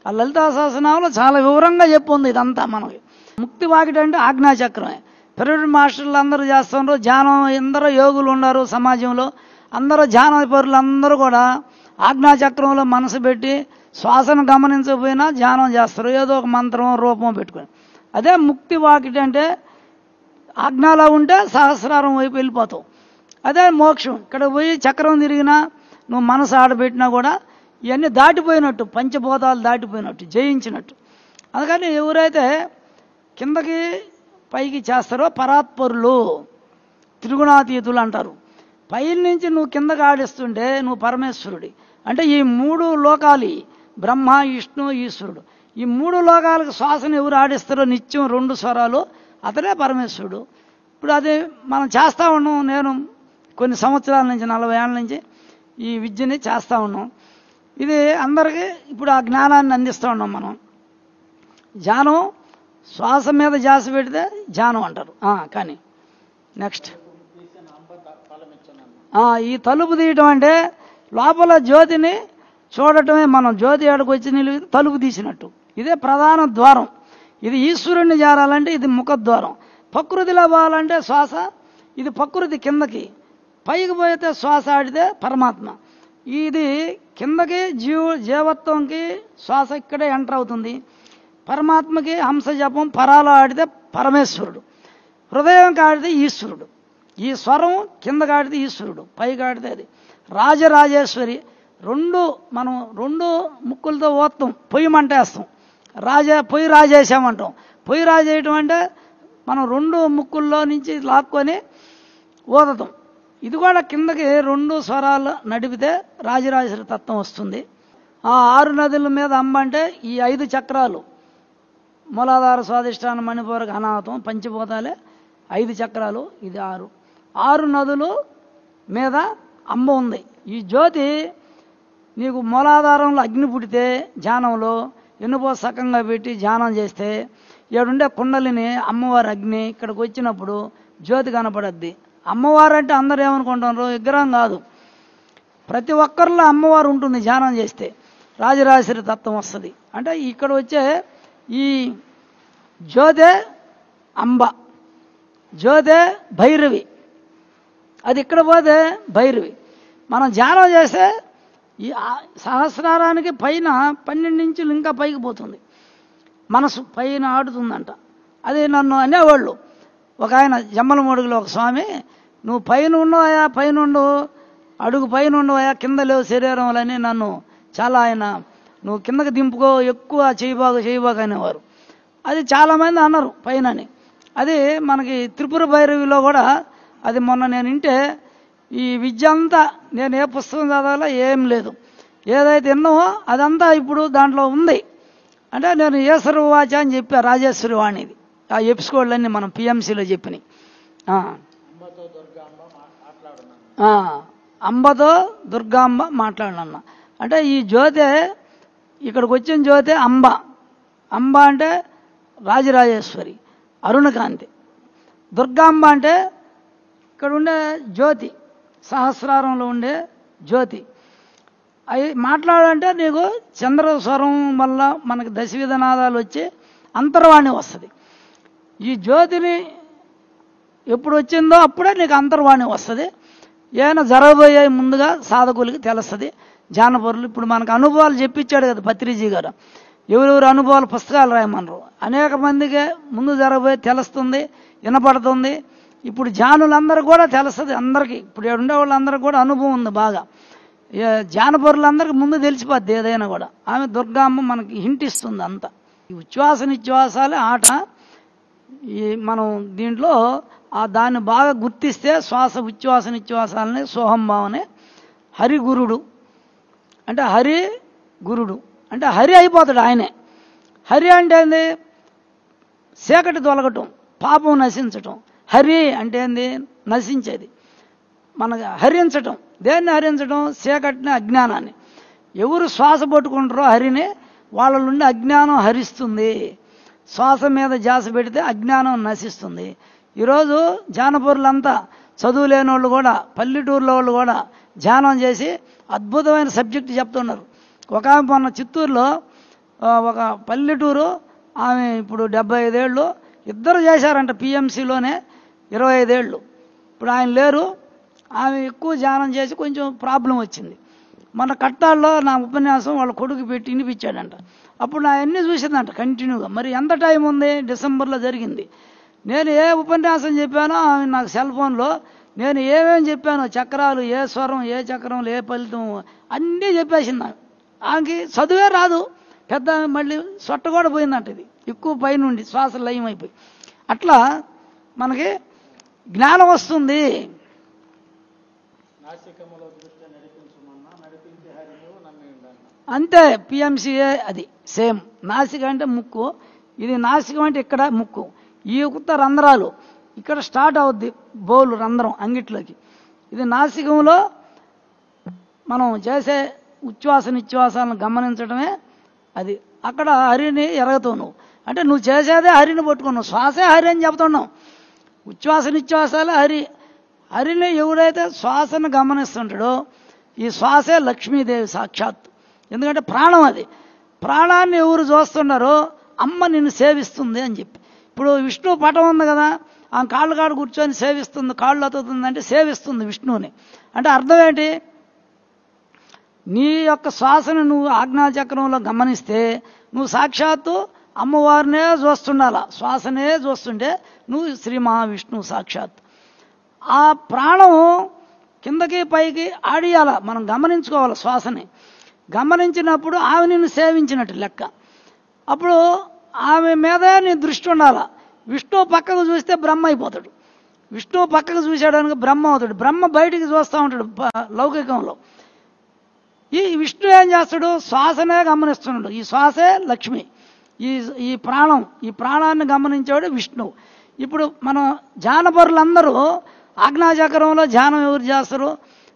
ఆ లలితా సహస్రనామంలో చాలా వివరంగా చెప్పుంది ఇదంతా మనకి. ముక్తి వాకిటి అంటే ఆజ్ఞాచక్రమే. పిరమిడ్ మాస్టర్లు అందరూ చేస్తున్నారు ధ్యానం. ఎందరో యోగులు ఉన్నారు సమాజంలో, అందరూ ధ్యాన పరులు అందరూ కూడా ఆజ్ఞాచక్రంలో మనసు పెట్టి శ్వాసను గమనించకపోయినా ధ్యానం చేస్తారు, ఏదో ఒక మంత్రం రూపం పెట్టుకొని. అదే ముక్తి వాకిటి అంటే ఆజ్ఞలో ఉంటే సహస్రారం వైపు వెళ్ళిపోతావు. అదే మోక్షం. ఇక్కడ పోయి చక్రం తిరిగినా నువ్వు మనసు ఆడబెట్టినా కూడా ఇవన్నీ దాటిపోయినట్టు, పంచభూతాలు దాటిపోయినట్టు, జయించినట్టు. అందుకని ఎవరైతే కిందకి పైకి చేస్తారో పరాత్పరులు, త్రిగుణాతీతులు అంటారు. పై నుంచి నువ్వు కిందకి ఆడిస్తుంటే నువ్వు పరమేశ్వరుడి. అంటే ఈ 3 లోకాలు, బ్రహ్మ విష్ణు ఈశ్వరుడు, ఈ 3 లోకాలకు శ్వాసను ఎవరు ఆడిస్తారో నిత్యం 2 స్వరాలు, అతనే పరమేశ్వరుడు. ఇప్పుడు అది మనం చేస్తూ ఉన్నాం. నేను కొన్ని సంవత్సరాల నుంచి 40 ఏళ్ళ నుంచి ఈ విద్యని చేస్తూ ఉన్నాం. ఇది అందరికీ ఇప్పుడు ఆ జ్ఞానాన్ని అందిస్తూ ఉన్నాం మనం. ధ్యానం శ్వాస మీద ధ్యాస పెడితే ధ్యానం అంటారు. కానీ నెక్స్ట్ ఈ తలుపు తీయటం అంటే లోపల జ్యోతిని చూడటమే. మనం జ్యోతి ఏడకు వచ్చి నిలిపి తలుపు తీసినట్టు. ఇదే ప్రధాన ద్వారం. ఇది ఈశ్వరుణ్ణి చేరాలంటే ఇది ముఖద్వారం. ప్రకృతిలో పోవాలంటే శ్వాస, ఇది ప్రకృతి కిందకి, పైకి పోతే శ్వాస ఆడితే పరమాత్మ. ఇది కిందకి జీవత్వంకి శ్వాస ఇక్కడే ఎంటర్ అవుతుంది. పరమాత్మకి హంస జపం పరాలో ఆడితే పరమేశ్వరుడు, హృదయం కాడితే ఈశ్వరుడు. ఈ స్వరం కింద కాడితే ఈశ్వరుడు, పైకి ఆడితే అది రాజరాజేశ్వరి. మనం రెండు ముక్కులతో ఓత్తాం, పొయ్యి మంటేస్తాం, పొయ్యి రాజేసామంటాం. పొయ్యి రాజేయటం అంటే మనం రెండు ముక్కుల్లో నుంచి లాక్కొని ఊదతాం. ఇది కూడా కిందకి రెండు స్వరాలు నడిపితే రాజరాజేశ్వరి తత్వం వస్తుంది. ఆ 6 నదుల మీద అంబ అంటే ఈ 5 చక్రాలు, మూలాధార స్వాధిష్టానం మణిపూరక అనాహతం పంచభూతాలే 5 చక్రాలు, ఇది 6 నదులు మీద అంబ ఉంది. ఈ జ్యోతి నీకు మూలాధారంలో అగ్ని పుడితే ధ్యానంలో ఎన్నుపో సకంగా పెట్టి ధ్యానం చేస్తే ఏడుండే కుండలిని అమ్మవారి అగ్ని ఇక్కడికి వచ్చినప్పుడు జ్యోతి కనపడద్ది. అమ్మవారు అంటే అందరూ ఏమనుకుంటున్నారు, విగ్రహం కాదు, ప్రతి ఒక్కరిలో అమ్మవారు ఉంటుంది. ధ్యానం చేస్తే రాజరాజేశ్వరి తత్వం వస్తుంది. అంటే ఇక్కడ వచ్చే ఈ జ్యోతే అంబ, జ్యోతే భైరవి, అది ఇక్కడ పోతే భైరవి. మనం ధ్యానం చేస్తే ఈ సహస్రారానికి పైన 12 ఇంచులు ఇంకా పైకి పోతుంది, మనసు పైన ఆడుతుందంట. అది నన్ను అనేవాళ్ళు. ఒక ఆయన జమ్మలమడుగులో ఒక స్వామి, నువ్వు పైన ఉండవయా, పైన ఉండు, అడుగు పైన ఉండవయా, కింద లేవు శరీరంలని నన్ను చాలా ఆయన, నువ్వు కిందకి దింపుకో, ఎక్కువ చేయబాగు అనేవారు. అది చాలామంది అన్నారు పైనని. అది మనకి త్రిపుర భైరవిలో కూడా అది మొన్న నేను వింటే, ఈ విద్య అంతా నేను ఏ పుస్తకం చదవాలో ఏం లేదు, ఏదైతే విన్నామో అదంతా ఇప్పుడు దాంట్లో ఉంది. అంటే నేను ఈశ్వరు వాచ అని చెప్పా, రాజేశ్వరి వాణిది ఆ ఎపిసోడ్లన్నీ మనం పిఎంసీలో చెప్పినాయి. అంబతో దుర్గాంబ మాట్లాడినన్న అంటే ఈ జ్యోతే ఇక్కడికి వచ్చిన జ్యోతే అంబ. అంబ అంటే రాజరాజేశ్వరి, అరుణకాంతి. దుర్గాంబ అంటే ఇక్కడ ఉండే జ్యోతి, సహస్రారంలో ఉండే జ్యోతి. అవి మాట్లాడాలంటే నీకు చంద్రస్వరం వల్ల మనకి దశవిధనాదాలు వచ్చి అంతర్వాణి వస్తుంది. ఈ జ్యోతిని ఎప్పుడు వచ్చిందో అప్పుడే నీకు అంతర్వాణి వస్తుంది. ఏమైనా జరగబోయే ముందుగా సాధకులకి తెలుస్తుంది. జానపరులు ఇప్పుడు మనకు అనుభవాలు చెప్పించాడు కదా పత్రిజీ గారు, ఎవరెవరు అనుభవాలు పుస్తకాలు రాయమన్నారు. అనేక మందికి ముందు జరగబోయే తెలుస్తుంది, వినపడుతుంది. ఇప్పుడు జానులందరూ కూడా తెలుస్తుంది అందరికీ. ఇప్పుడు ఉండే వాళ్ళందరికీ కూడా అనుభవం ఉంది బాగా. జానపరులందరికీ ముందు తెలిసిపోద్ది ఏదైనా కూడా. ఆమె దుర్గామ్మ మనకి హింటిస్తుంది అంతా. ఈ ఉచ్ఛ్వాస నిశ్వాసాలే ఆట. ఈ మనం దీంట్లో దాన్ని బాగా గుర్తిస్తే శ్వాస ఉచ్ఛ్వాస నిశ్వాసాలని సోహంభావనే. హరి గురుడు అంటే హరి గురుడు అంటే హరి అయిపోతాడు ఆయనే. హరి అంటే ఏంది, చీకటి తొలగటం, పాపం నశించటం. హరి అంటే ఏంది, నశించేది. మనకు హరించటం, దేన్ని హరించటం, చీకటిని అజ్ఞానాన్ని. ఎవరు శ్వాస పట్టుకుంటారో హరిని, వాళ్ళ నుండి అజ్ఞానం హరిస్తుంది. శ్వాస మీద ధ్యాస పెడితే అజ్ఞానం నశిస్తుంది. ఈరోజు జానపరులంతా చదువు లేని వాళ్ళు కూడా, పల్లెటూరులో వాళ్ళు కూడా ధ్యానం చేసి అద్భుతమైన సబ్జెక్టు చెప్తున్నారు. ఒక ఆమె మొన్న చిత్తూరులో ఒక పల్లెటూరు ఆమె ఇప్పుడు 75 ఏళ్ళు, ఇద్దరు చేశారంట పిఎంసీలోనే 25 ఏళ్ళు. ఇప్పుడు ఆయన లేరు. ఆమె ఎక్కువ ధ్యానం చేసి కొంచెం ప్రాబ్లం వచ్చింది. మన కట్టాల్లో నా ఉపన్యాసం వాళ్ళ కొడుకు పెట్టి వినిపించాడంట. అప్పుడు నా అన్నీ చూసిందంట కంటిన్యూగా. మరి ఎంత టైం ఉంది, డిసెంబర్లో జరిగింది. నేను ఏ ఉపన్యాసం చెప్పానో ఆమె నాకు సెల్ ఫోన్లో నేను ఏమేమి చెప్పానో, చక్రాలు, ఏ స్వరం, ఏ చక్రంలో ఏ ఫలితం అన్నీ చెప్పేసింది. ఆమెకి చదువే రాదు, పెద్ద మళ్ళీ సొట్ట కూడా పోయిందంట. ఇది ఎక్కువ పైనుండి శ్వాస లయం అయిపోయి. అట్లా మనకి జ్ఞానం వస్తుంది. అంతే పిఎంసీఏ అది సేమ్. నాసిక అంటే ముక్కు, ఇది నాసికం అంటే ఇక్కడ ముక్కు. ఈ కొత్త రంధ్రాలు ఇక్కడ స్టార్ట్ అవుద్ది, బౌలు రంధ్రం అంగిట్లోకి. ఇది నాసికంలో మనం చేసే ఉచ్ఛ్వాస నిశ్వాసాలను గమనించడమే అది. అక్కడ హరిని ఎరగతావు నువ్వు. అంటే నువ్వు చేసేదే హరిని పట్టుకున్నావు, శ్వాసే హరి అని చెప్తున్నావు. ఉచ్ఛ్వాస నిశ్వాసాలే హరి. హరిని ఎవరైతే శ్వాసను గమనిస్తుంటాడో, ఈ శ్వాసే లక్ష్మీదేవి సాక్షాత్. ఎందుకంటే ప్రాణం అది. ప్రాణాన్ని ఎవరు చూస్తున్నారో అమ్మ నిన్ను సేవిస్తుంది అని చెప్పి. ఇప్పుడు విష్ణువు పటం ఉంది కదా, ఆ కాళ్ళు కాడు కూర్చొని సేవిస్తుంది, కాళ్ళు అతుకుతుంది అంటే సేవిస్తుంది విష్ణువుని. అంటే అర్థం ఏంటి? నీ యొక్క శ్వాసను నువ్వు ఆజ్ఞాచక్రంలో గమనిస్తే నువ్వు సాక్షాత్తు అమ్మవారినే చూస్తుండాల, శ్వాసనే చూస్తుంటే నువ్వు శ్రీ మహావిష్ణువు సాక్షాత్. ఆ ప్రాణం కిందకి పైకి ఆడియాల, మనం గమనించుకోవాలి. శ్వాసని గమనించినప్పుడు ఆమె నిన్ను సేవించినట్టు లెక్క. అప్పుడు ఆమె మీదే నీ దృష్టి ఉండాల. విష్ణువు పక్కకు చూస్తే బ్రహ్మ అయిపోతాడు, విష్ణువు పక్కకు చూసేయడానికి బ్రహ్మ అవుతాడు. బ్రహ్మ బయటికి చూస్తూ ఉంటాడు లౌకికంలో. ఈ విష్ణు ఏం చేస్తాడు? శ్వాసనే గమనిస్తున్నాడు. ఈ శ్వాసే లక్ష్మి, ఈ ప్రాణం, ఈ ప్రాణాన్ని గమనించేవాడు విష్ణువు. ఇప్పుడు మనం ధ్యానపరులందరూ ఆజ్ఞాచక్రంలో ధ్యానం ఎవరు చేస్తారు?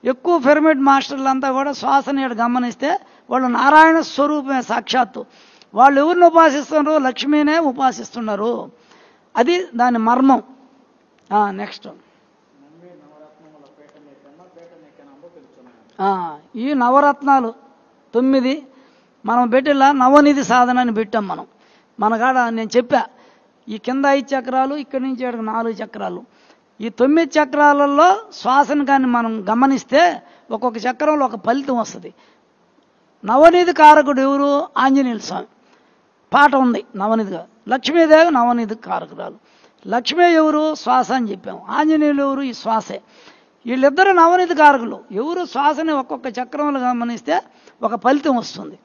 ఎక్కువ పిరమిడ్ మాస్టర్లంతా కూడా శ్వాసని గమనిస్తే వాళ్ళు నారాయణ స్వరూపమే సాక్షాత్తు. వాళ్ళు ఎవరిని ఉపాసిస్తున్నారు? లక్ష్మీనే ఉపాసిస్తున్నారు. అది దాని మర్మం. నెక్స్ట్ ఈ నవరత్నాలు 9 మనం పెట్టిలా నవనిధి సాధన అని పెట్టాం మనం. మన కాడ నేను చెప్పా, ఈ కింద 5 చక్రాలు, ఇక్కడి నుంచి 4 చక్రాలు. ఈ 9 చక్రాలలో శ్వాసను కానీ మనం గమనిస్తే ఒక్కొక్క చక్రంలో ఒక ఫలితం వస్తుంది. నవనిధి కారకుడు ఎవరు? ఆంజనేయుల స్వామి. పాట ఉంది నవనిధిగా. లక్ష్మీదేవి నవనిధి కారకురాలు. లక్ష్మీ ఎవరు? శ్వాస అని చెప్పాము. ఆంజనేయులు ఎవరు? ఈ శ్వాసే. వీళ్ళిద్దరు నవనిధి కారకులు. ఎవరు? శ్వాసని ఒక్కొక్క చక్రంలో గమనిస్తే ఒక ఫలితం వస్తుంది.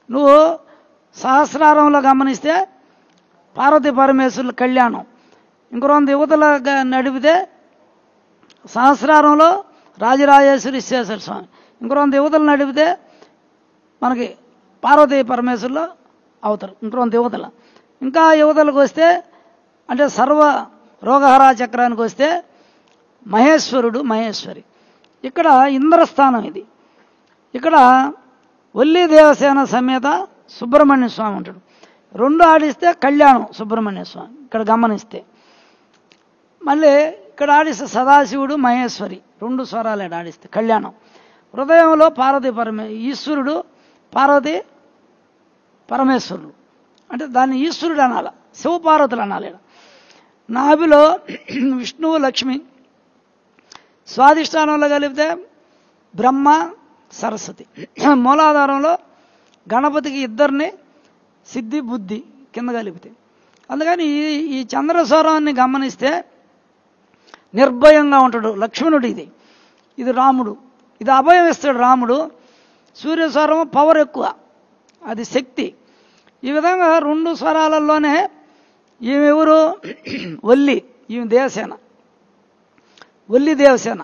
నువ్వు సహస్రారంలో గమనిస్తే పార్వతీ పరమేశ్వరుల కళ్యాణం, ఇంకో 2 యువతల నడిపితే సహస్రారంలో రాజరాజేశ్వరి విశ్వేశ్వర స్వామి, ఇంకో 2 యువతలు నడిపితే మనకి పార్వతీ పరమేశ్వరులు అవుతారు. ఇంకో 2 యువతల. ఇంకా యువతలకు వస్తే అంటే సర్వ రోగహరా చక్రానికి వస్తే మహేశ్వరుడు, మహేశ్వరి. ఇక్కడ ఇంద్రస్థానం ఇది. ఇక్కడ వల్లి దేవసేన సమేత సుబ్రహ్మణ్య స్వామి ఉంటాడు. 2 ఆడిస్తే కళ్యాణం సుబ్రహ్మణ్య స్వామి. ఇక్కడ గమనిస్తే మళ్ళీ ఇక్కడ ఆడిస్తే సదాశివుడు, మహేశ్వరి 2 స్వరాలు ఆడిస్తే కళ్యాణం. హృదయంలో పార్వతీ ఈశ్వరుడు, పార్వతీ పరమేశ్వరుడు. అంటే దాన్ని ఈశ్వరుడు అనాల, శివపార్వతులు అనాలి. నాభిలో విష్ణువు, లక్ష్మి. స్వాధిష్టానంలో కలిపితే బ్రహ్మ, సరస్వతి. మూలాధారంలో గణపతికి 2 సిద్ధి, బుద్ధి కింద కలిపితే. అందుకని ఈ చంద్రస్వరాన్ని గమనిస్తే నిర్భయంగా ఉంటాడు లక్ష్మణుడు. ఇది రాముడు. ఇది అభయం ఇస్తాడు రాముడు. సూర్యస్వరం పవర్ ఎక్కువ, అది శక్తి. ఈ విధంగా 2 స్వరాలలోనే ఈమె ఎవరు? వల్లి, ఈమె దేవసేన, వల్లి దేవసేన.